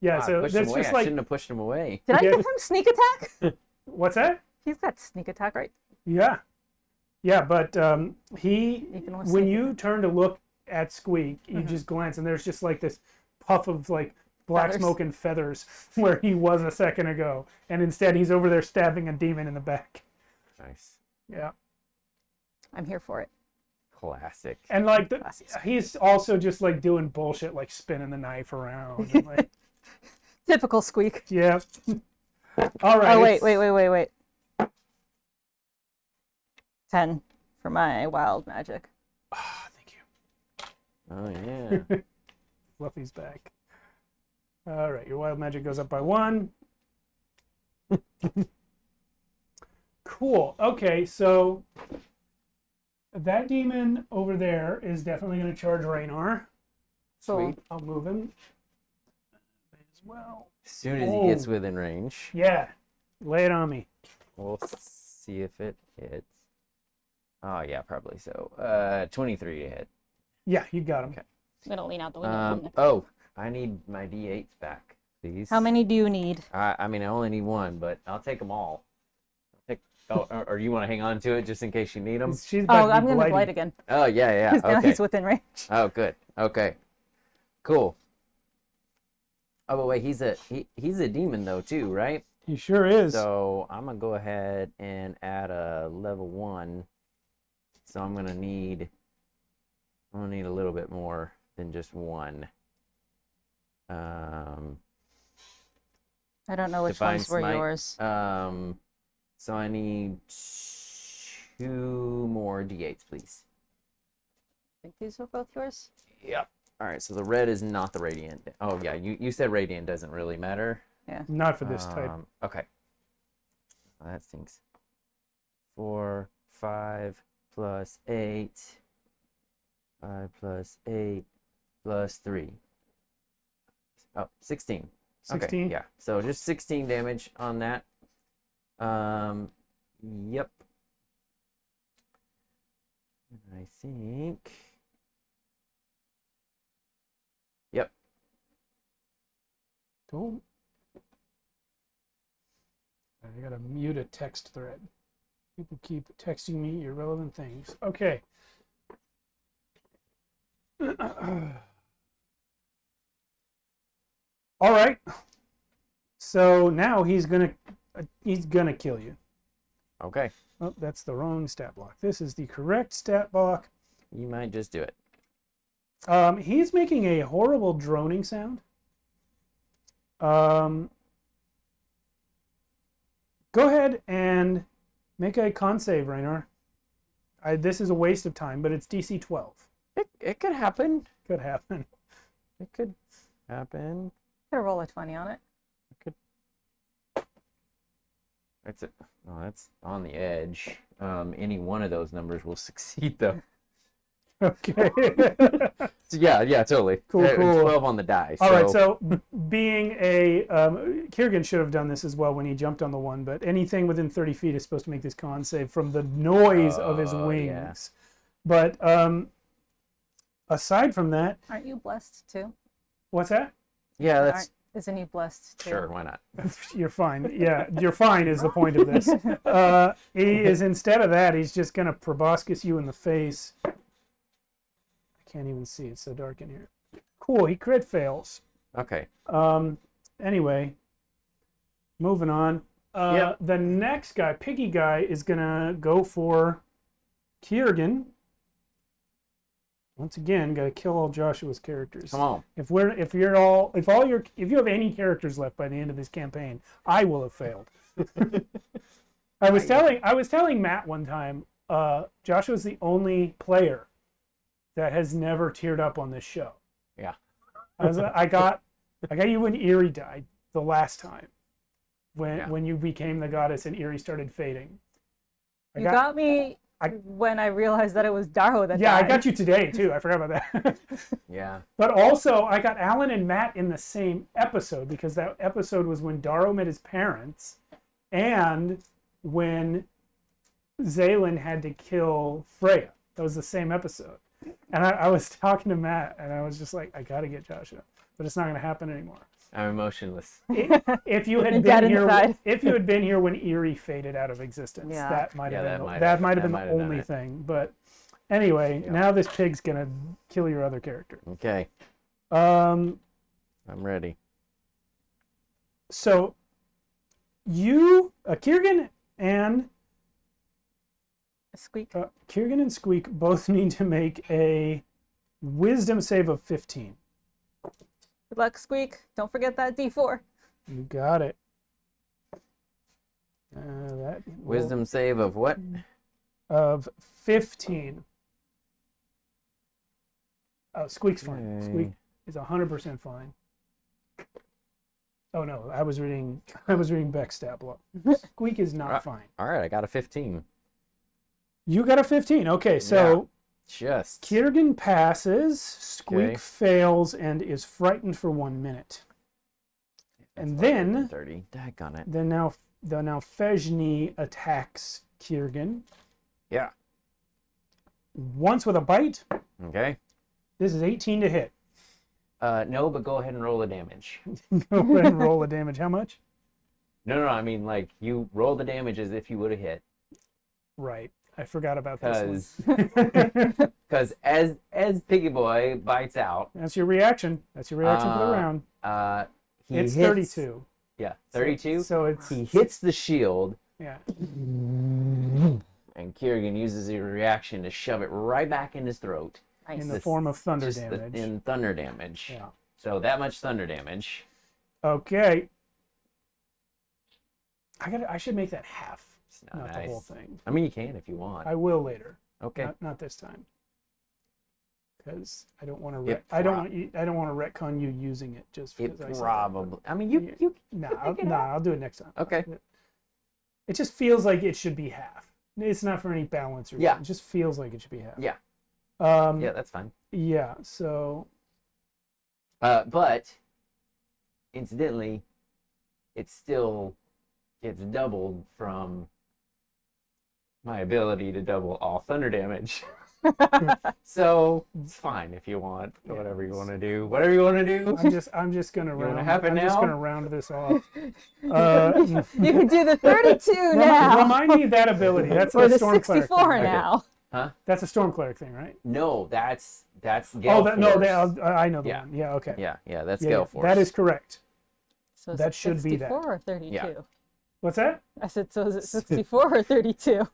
Yeah, I so pushed him that's away. just I like, shouldn't have pushed him away. Did I Yeah. give him sneak attack? what's that? He's got sneak attack, right? Yeah. Yeah, but he, You can when sneak you turn to look at Squeak, you just glance and there's just like this puff of like black Feathers. smoke and feathers where he was a second ago. And instead he's over there stabbing a demon in the back. Nice. Yeah. I'm here for it. Classic. And like Classic Squeak. he's also just like doing bullshit, like spinning the knife around. And, like, Typical Squeak. yeah. All right. Oh, wait, it's- wait. 10 for my wild magic. Ah, thank you. Oh yeah. Fluffy's back. All right, your wild magic goes up by 1. Cool. Okay, so that demon over there is definitely going to charge Raynar. Sweet. I'll move him as well. As soon as he gets Oh. within range, Yeah, lay it on me. we'll see if it hits. Oh yeah, probably so. 23 to hit. Yeah, you got him. Okay. I'm going to lean out the window. Oh, I need my D8s back, please. How many do you need? I mean, I only need 1, but I'll take them all. Or you want to hang on to it just in case you need them? She's about Oh, to I'm be going to blight blighted. again. Oh yeah, Because now okay. he's within range. Oh, good. Okay. Cool. Oh, but wait, he's a demon though too, right? He sure is. So I'm gonna go ahead and add a level 1. So I'm gonna need a little bit more than just 1. I don't know which Divine ones were Smite. yours. So I need 2 more D8s, please. I think these were both yours. Yep. All right. So the red is not the radiant. Oh yeah, you said radiant doesn't really matter. Not for this type. Okay. Well, that stinks. 4, 5 plus 8. 5 plus 8 plus 3. Oh, 16. 16? Okay, yeah. So just 16 damage on that. Yep. I think. Yep. Cool. I gotta mute a text thread. People keep texting me irrelevant things. Okay. All right. So now he's gonna kill you. Okay. Oh, that's the wrong stat block. This is the correct stat block. You might just do it. He's making a horrible droning sound. Go ahead and make a con save, Raynor. This is a waste of time, but it's DC 12. It could happen. Could happen. It could happen. Gonna roll a 20 on it. That's it. Oh, that's on the edge. Any one of those numbers will succeed, though. Okay. So yeah, totally. Cool. 12 on the die. All right, so being a... Kiergan should have done this as well when he jumped on the one, but anything within 30 feet is supposed to make this con save from the noise of his wings. Yeah. But aside from that... Aren't you blessed too? What's that? Yeah, that's... Isn't he blessed too? Sure, why not? You're fine. Yeah, you're fine is the point of this. He is, instead of that, he's just going to proboscis you in the face. I can't even see. It's so dark in here. Cool. He crit fails. Okay. Anyway, moving on. Yep. The next guy, Piggy Guy, is going to go for Kiergan. Once again, gotta kill all Joshua's characters. Come on. If you have any characters left by the end of this campaign, I will have failed. I was telling Matt one time, Joshua's the only player that has never teared up on this show. Yeah. I got you when Eerie died the last time, when you became the goddess and Eerie started fading. You got me when I realized that it was Darho that died. I got you today too. I forgot about that. Yeah. But also, I got Alan and Matt in the same episode because that episode was when Darrow met his parents and when Zaylin had to kill Freya. That was the same episode. And I was talking to Matt and I was just like, I got to get Joshua, but it's not going to happen anymore. I'm emotionless. If you had been here when Eerie faded out of existence, that might have been the only thing. But anyway, now this pig's gonna kill your other character. Okay. I'm ready. So you, Kiergan and Squeak. Kiergan and Squeak both need to make a wisdom save of 15. Good luck, Squeak. Don't forget that D4. You got it. Wisdom save of what? Of 15. Oh, Squeak's fine. Okay. Squeak is 100% fine. Oh no, I was reading Beck's stat block. Squeak is not fine. All right, I got a 15. You got a 15. Okay, so just Kiergan passes, Squeak fails, and is frightened for 1 minute. And then 30. Daggone it. Then now Fejni attacks Kiergan. Yeah. Once with a bite. Okay. This is 18 to hit. No, but go ahead and roll the damage. Go ahead and roll the damage. How much? No, I mean, like, you roll the damage as if you would have hit. Right. I forgot about this one. Because as Piggy Boy bites out... That's your reaction. That's your reaction for the round. It's 32. Yeah, 32. So he hits the shield. Yeah. And Kiergan uses his reaction to shove it right back in his throat. Nice. In the form of thunder damage. In thunder damage. Yeah. So that much thunder damage. Okay. I should make that half. Not nice. The whole thing. I mean, you can if you want. I will later. Okay. Not this time. Because I don't want to. I don't want to retcon you using it just because I probably. I mean, you. I'll do it next time. Okay. It just feels like it should be half. It's not for any balance or yeah. It just feels like it should be half. Yeah. Yeah, that's fine. Yeah. So. But incidentally, it still gets doubled from my ability to double all thunder damage. So it's fine if you want. Whatever you want to do. Whatever you want to do. I'm just gonna round. have it I'm just now? gonna round this off. You can do the 32 now. Remind me of that ability. That's Or a the storm cleric 64 thing. now. Huh? That's a storm cleric thing, right? No, that's Gale Oh, Force. no, I know the Yeah. one. Yeah, okay. Yeah, that's Yeah, Gale yeah, Force. that is correct. So is That it should be that. 64 or 32? Yeah. What's that? I said, so is it 64 or 32?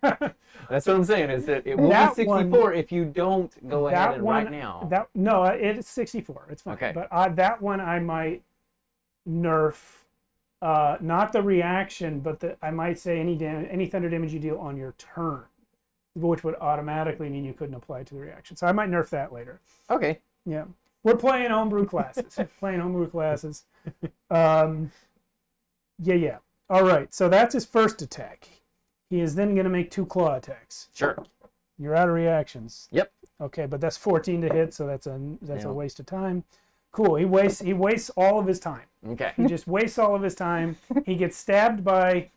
That's what I'm saying. Is that it will That be 64 if you don't go ahead and right now. No, it's 64. It's fine. Okay. But that one I might nerf. Not the reaction, but I might say any thunder damage you deal on your turn, which would automatically mean you couldn't apply to the reaction. So I might nerf that later. Okay. Yeah, we're playing homebrew classes. Yeah. All right. So that's his first attack. He is then going to make 2 claw attacks. Sure. You're out of reactions. Yep. Okay, but that's 14 to hit, so that's a Yeah. waste of time. Cool. He wastes all of his time. Okay. He just wastes all of his time. He gets stabbed by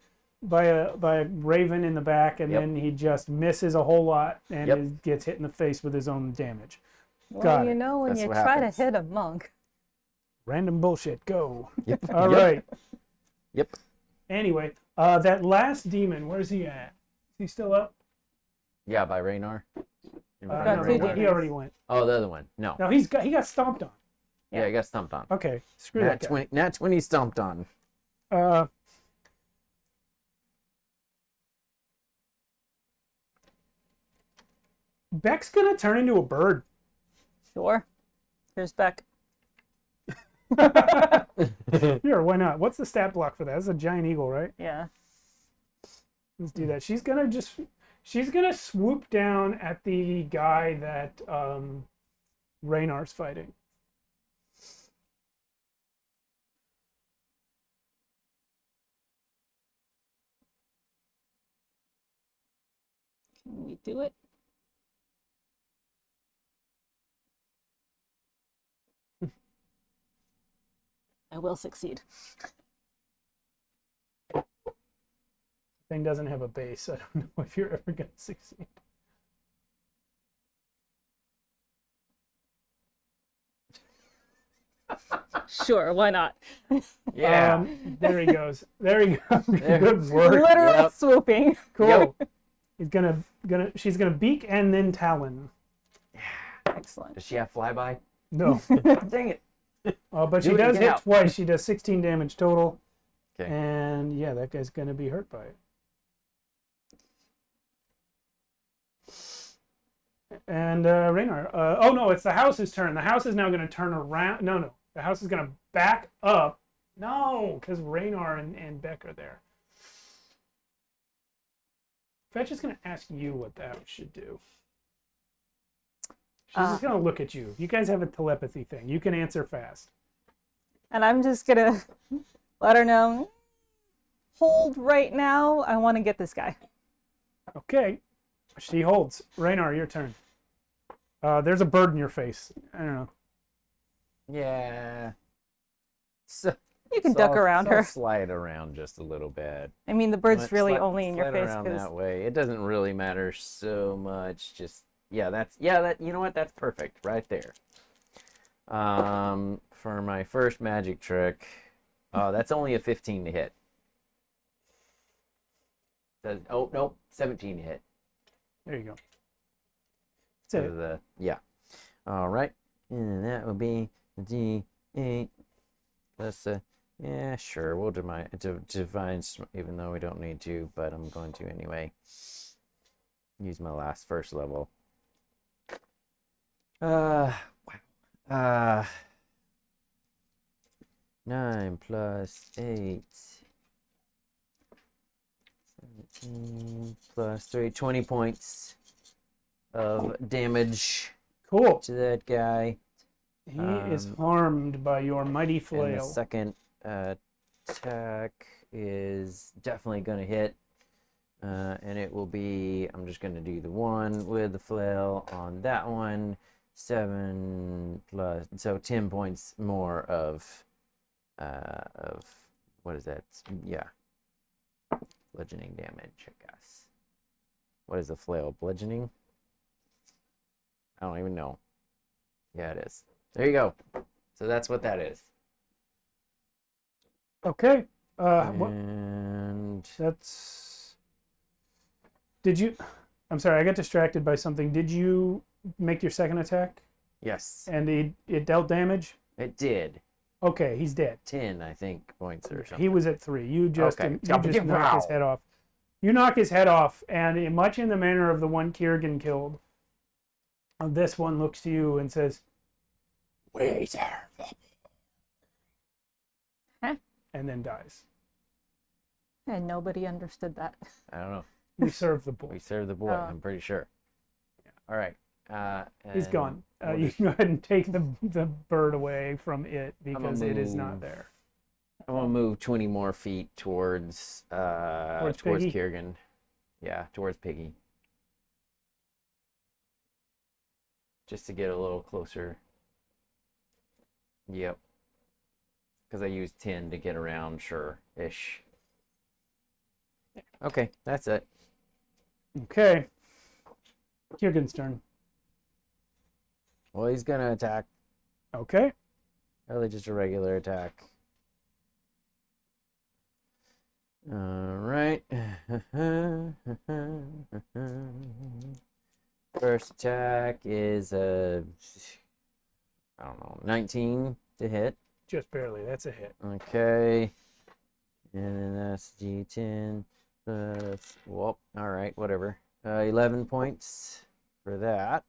a raven in the back, and Yep. then he just misses a whole lot and Yep. gets hit in the face with his own damage. Well, Got you it. know, when That's you what try happens. to hit a monk. Random bullshit. Go. Yep. All Yep. right. Yep. Anyway, that last demon, where's he at? Is he still up? Yeah, by Raynar. got No, two he demons. already went. Oh, the other one. No. No, he got stomped on. Yeah, he got stumped on. Okay, screw that guy. Nat 20 stomped on. Beck's gonna turn into a bird. Sure. Here's Beck. Sure, why not? What's the stat block for that? That's a giant eagle, right? Yeah. Let's do that. She's gonna swoop down at the guy that Raynar's fighting. Can we do it? I will succeed. Thing doesn't have a base. I don't know if you're ever gonna succeed. Sure, why not? Yeah. There he goes. There he goes. There. Good work. Literal Yep. swooping. Cool. Yep. He's she's gonna beak and then talon. Excellent. Does she have flyby? No. Dang it. But Do she it, does get hit out. twice. She does 16 damage total. Okay. And yeah, that guy's gonna be hurt by it. And Raynar. Oh no, it's the house's turn. The house is now gonna turn around. No. The house is gonna back up. No, because Raynar and Beck are there. Fetch is gonna ask you what the house should do. She's just gonna look at you. You guys have a telepathy thing. You can answer fast. And I'm just gonna let her know, hold right now. I want to get this guy. Okay. She holds. Raynar, your turn. There's a bird in your face. I don't know. Yeah. So, You can duck around I'll her. slide around just a little bit. I mean, the bird's Let's really slide- only in your slide face around because that way. It doesn't really matter so much. Just that you know what? That's perfect right there. For my first magic trick, that's only a 15 to hit. Oh nope, 17 to hit. There you go. That's it. Yeah. All right, and that will be D8 plus yeah, sure. We'll divine, even though we don't need to, but I'm going to anyway. Use my first level. Wow. 9 plus 8. 17 plus 3. 20 points of damage Cool. to that guy. He is harmed by your mighty And the flail. second attack is definitely going to hit. And it will be, I'm just going to do the one with the flail on that one. 7 plus, so 10 points more of what is that? Yeah. Bludgeoning damage, I guess. What is the flail? Bludgeoning? I don't even know. Yeah, it is. There you go. So that's what that is. Okay. And That's. Did you? I'm sorry, I got distracted by something. Did you make your second attack? yes, And it dealt damage? it did. Okay, he's dead. 10, I think, points or something. He was at 3. You just Okay. you just knock his head off. You knock his head off, and much in the manner of the one Kiergan killed, this one looks to you and says, "Wait," Huh? and then dies. And nobody understood that. I don't know. We serve the boy. We served the boy, I'm pretty sure. All right. He's and gone. we'll You just- can go ahead and take the bird away from it because it is not move. there. I'm gonna move 20 more feet towards Piggy? Kiergan. Yeah, towards Piggy. Just to get a little closer. Yep. Because I used 10 to get around, sure-ish. Okay, that's it. Okay. Kiergan's turn. Well, he's gonna attack. Okay. Really just a regular attack. All right. First attack is I don't know, 19 to hit. Just barely. That's a hit. Okay. And then that's D10. Well, all right, whatever. 11 points for that.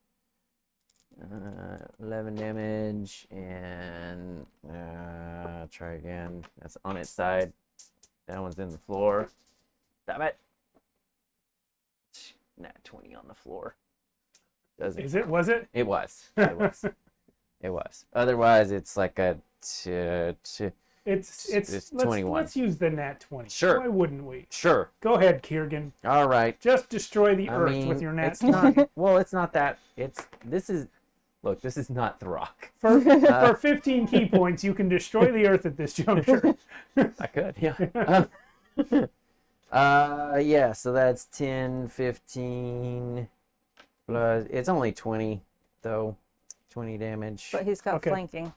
11 damage, and try again. That's on its side. That one's in the floor. Damn it. Nat 20 on the floor. Doesn't. Is it? Was it? It was. It was. It was. Otherwise, it's like a. It's It's 21. Let's use the nat 20. Sure. Why wouldn't we? Sure. Go ahead, Kiergan. All right. Just destroy the I earth mean, with your nat it's 20. not. Well, it's not that. This is not Throck. For 15 key points, you can destroy the earth at this juncture. I could, yeah. Yeah, so that's 10, 15, plus, it's only 20, though. 20 damage. But he's got Okay. flanking.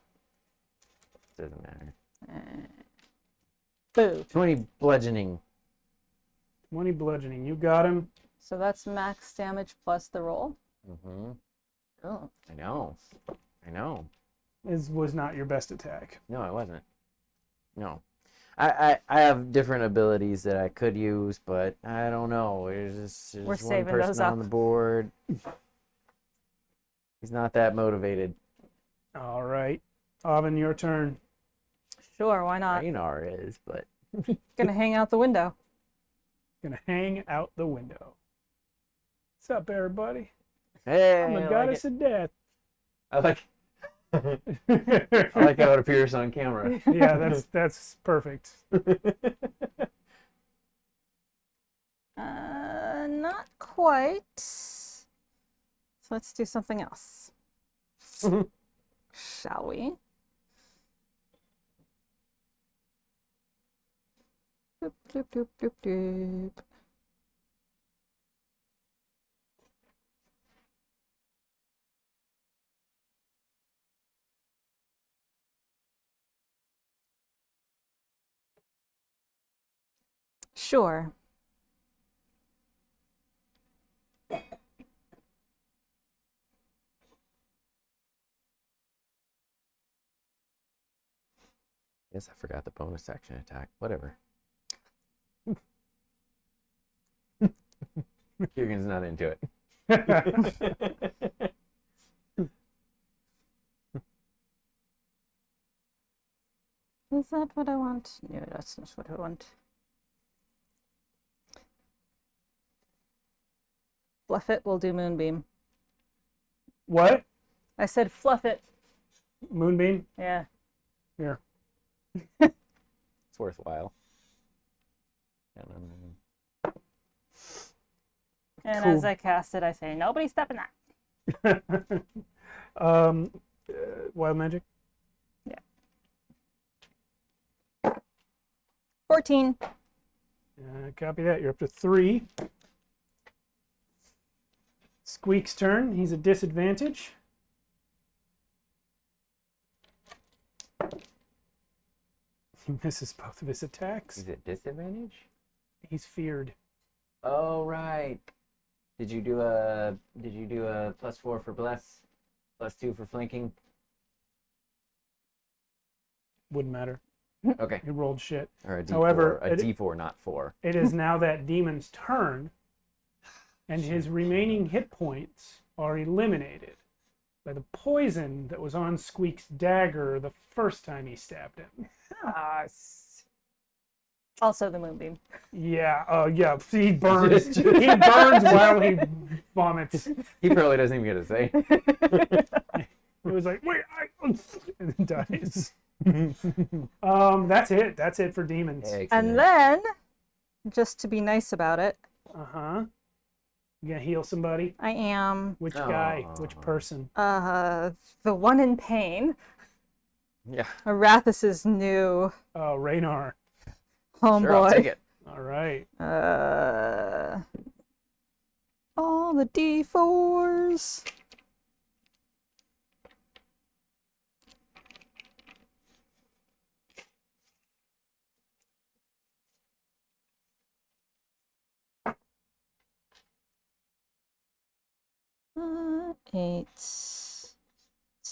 Doesn't matter. Boo. 20 bludgeoning. 20 bludgeoning. You got him. So that's max damage plus the roll. Mm-hmm. Oh. I know. I know. This was not your best attack. No, it wasn't. No. I have different abilities that I could use, but I don't know. There's We're one saving person those on up. the board. He's not that motivated. All right. Avin, your turn. Sure, why not? Raynar is, but Gonna hang out the window. Gonna hang out the window. What's up, everybody? hey, I'm the I like goddess it. of death. I like I like how it appears on camera. Yeah, that's perfect. Not quite. So let's do something else. Shall we? Doop, doop, doop, doop, doop. Sure. Guess I forgot the bonus action attack. Whatever. Kiergan's not into it. Is that what I want? No, that's not what I want. Fluff it, we'll do Moonbeam. What? I said fluff it. Moonbeam? Yeah. Here. It's worthwhile. And Cool. as I cast it, I say, nobody step in that. Wild magic? 14. Copy that. You're up to 3. Squeak's turn. He's at disadvantage. He misses both of his attacks. He's at disadvantage? He's feared. Oh, right. Did you do a +4 for bless, +2 for flanking? Wouldn't matter. Okay. He rolled shit. Or a D4. However, a D4, not 4. It is now that demon's turn, and his remaining hit points are eliminated by the poison that was on Squeak's dagger the first time he stabbed him. Also the moonbeam. Yeah, yeah. He burns. He burns while he vomits. He probably doesn't even get to say. It was like, wait, and then dies. That's it. That's it for demons. And then, just to be nice about it, You gonna heal somebody? I am. Which guy? Which person? The one in pain. Yeah. Arathis' new Oh, Raynar. homeboy. Sure, I'll take it. All right. All the D4s. Eight,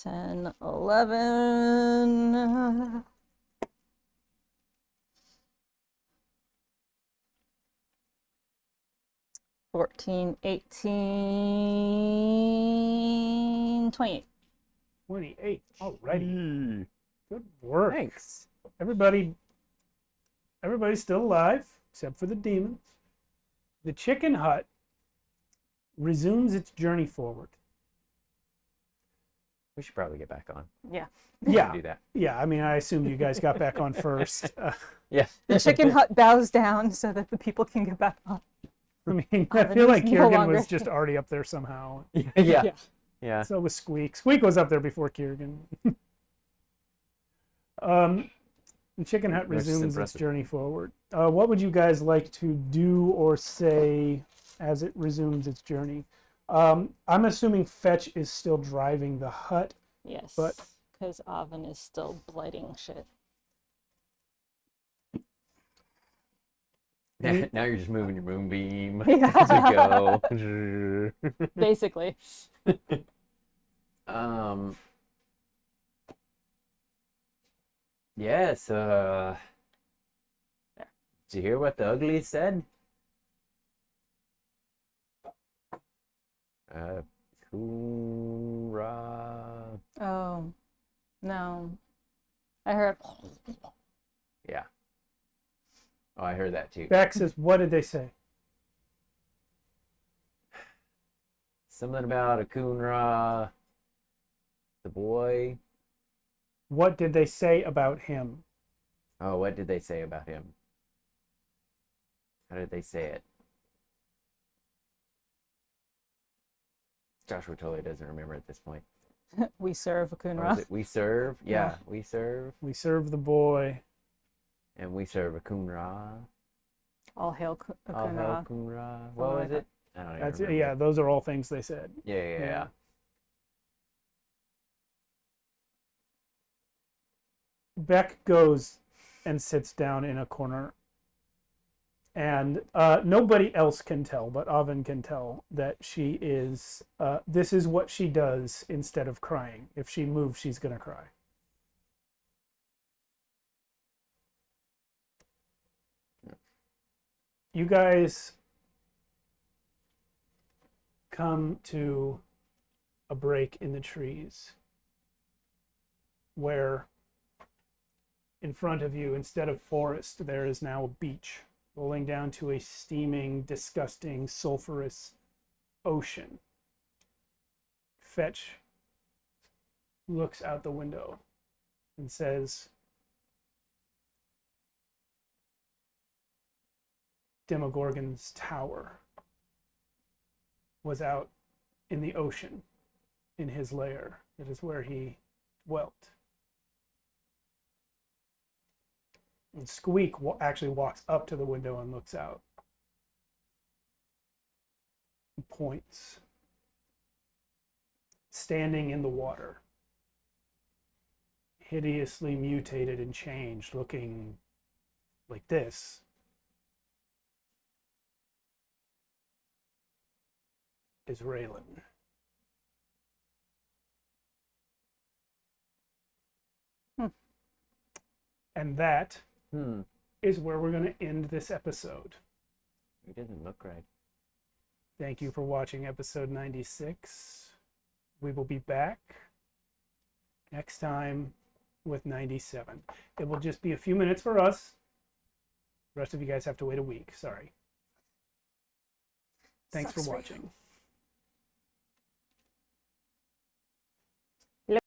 10, 11. 14, 18, 28. 28. Alrighty. Good work. Thanks. Everybody's still alive, except for the demons. The chicken hut resumes its journey forward. We should probably get back on. Yeah. Yeah. Do that. Yeah, I mean, I assume you guys got back on first. Yeah. The chicken hut bows down so that the people can get back on. I mean, I feel like no Kiergan longer. was just already up there somehow. Yeah. Yeah. So was Squeak. Squeak was up there before Kiergan. The chicken hut Which is resumes its impressive. journey forward. What would you guys like to do or say as it resumes its journey? I'm assuming Fetch is still driving the hut. Yes. But- Because Oven is still blighting shit. Now you're just moving your moonbeam Yeah. as we go. Basically. Yes, did you hear what the uglies said? Coonra. Oh, no. I heard. Yeah. Oh, I heard that too. Beck says, what did they say? Something about a Coonra. The boy. What did they say about him? Oh, what did they say about him? How did they say it? Joshua totally doesn't remember at this point. We serve a Or was Kunra. it we serve? Yeah, we serve. We serve the boy. And we serve a Coonra. All hail All hail Kunra. Coonra. What Oh, was it? I don't even That's remember. yeah, those are all things they said. Yeah. Beck goes and sits down in a corner. And nobody else can tell, but Oven can tell that she is, this is what she does instead of crying. If she moves, she's going to cry. You guys come to a break in the trees where in front of you, instead of forest, there is now a beach rolling down to a steaming, disgusting, sulfurous ocean. Fetch looks out the window and says, Demogorgon's tower was out in the ocean, in his lair. That is where he dwelt. And Squeak actually walks up to the window and looks out. He points standing in the water, hideously mutated and changed, looking like this. Is Raylan. And that is where we're going to end this episode. It doesn't look right. Thank you for watching episode 96. We will be back next time with 97. It will just be a few minutes for us. The rest of you guys have to wait a week. Sorry. Thanks for watching.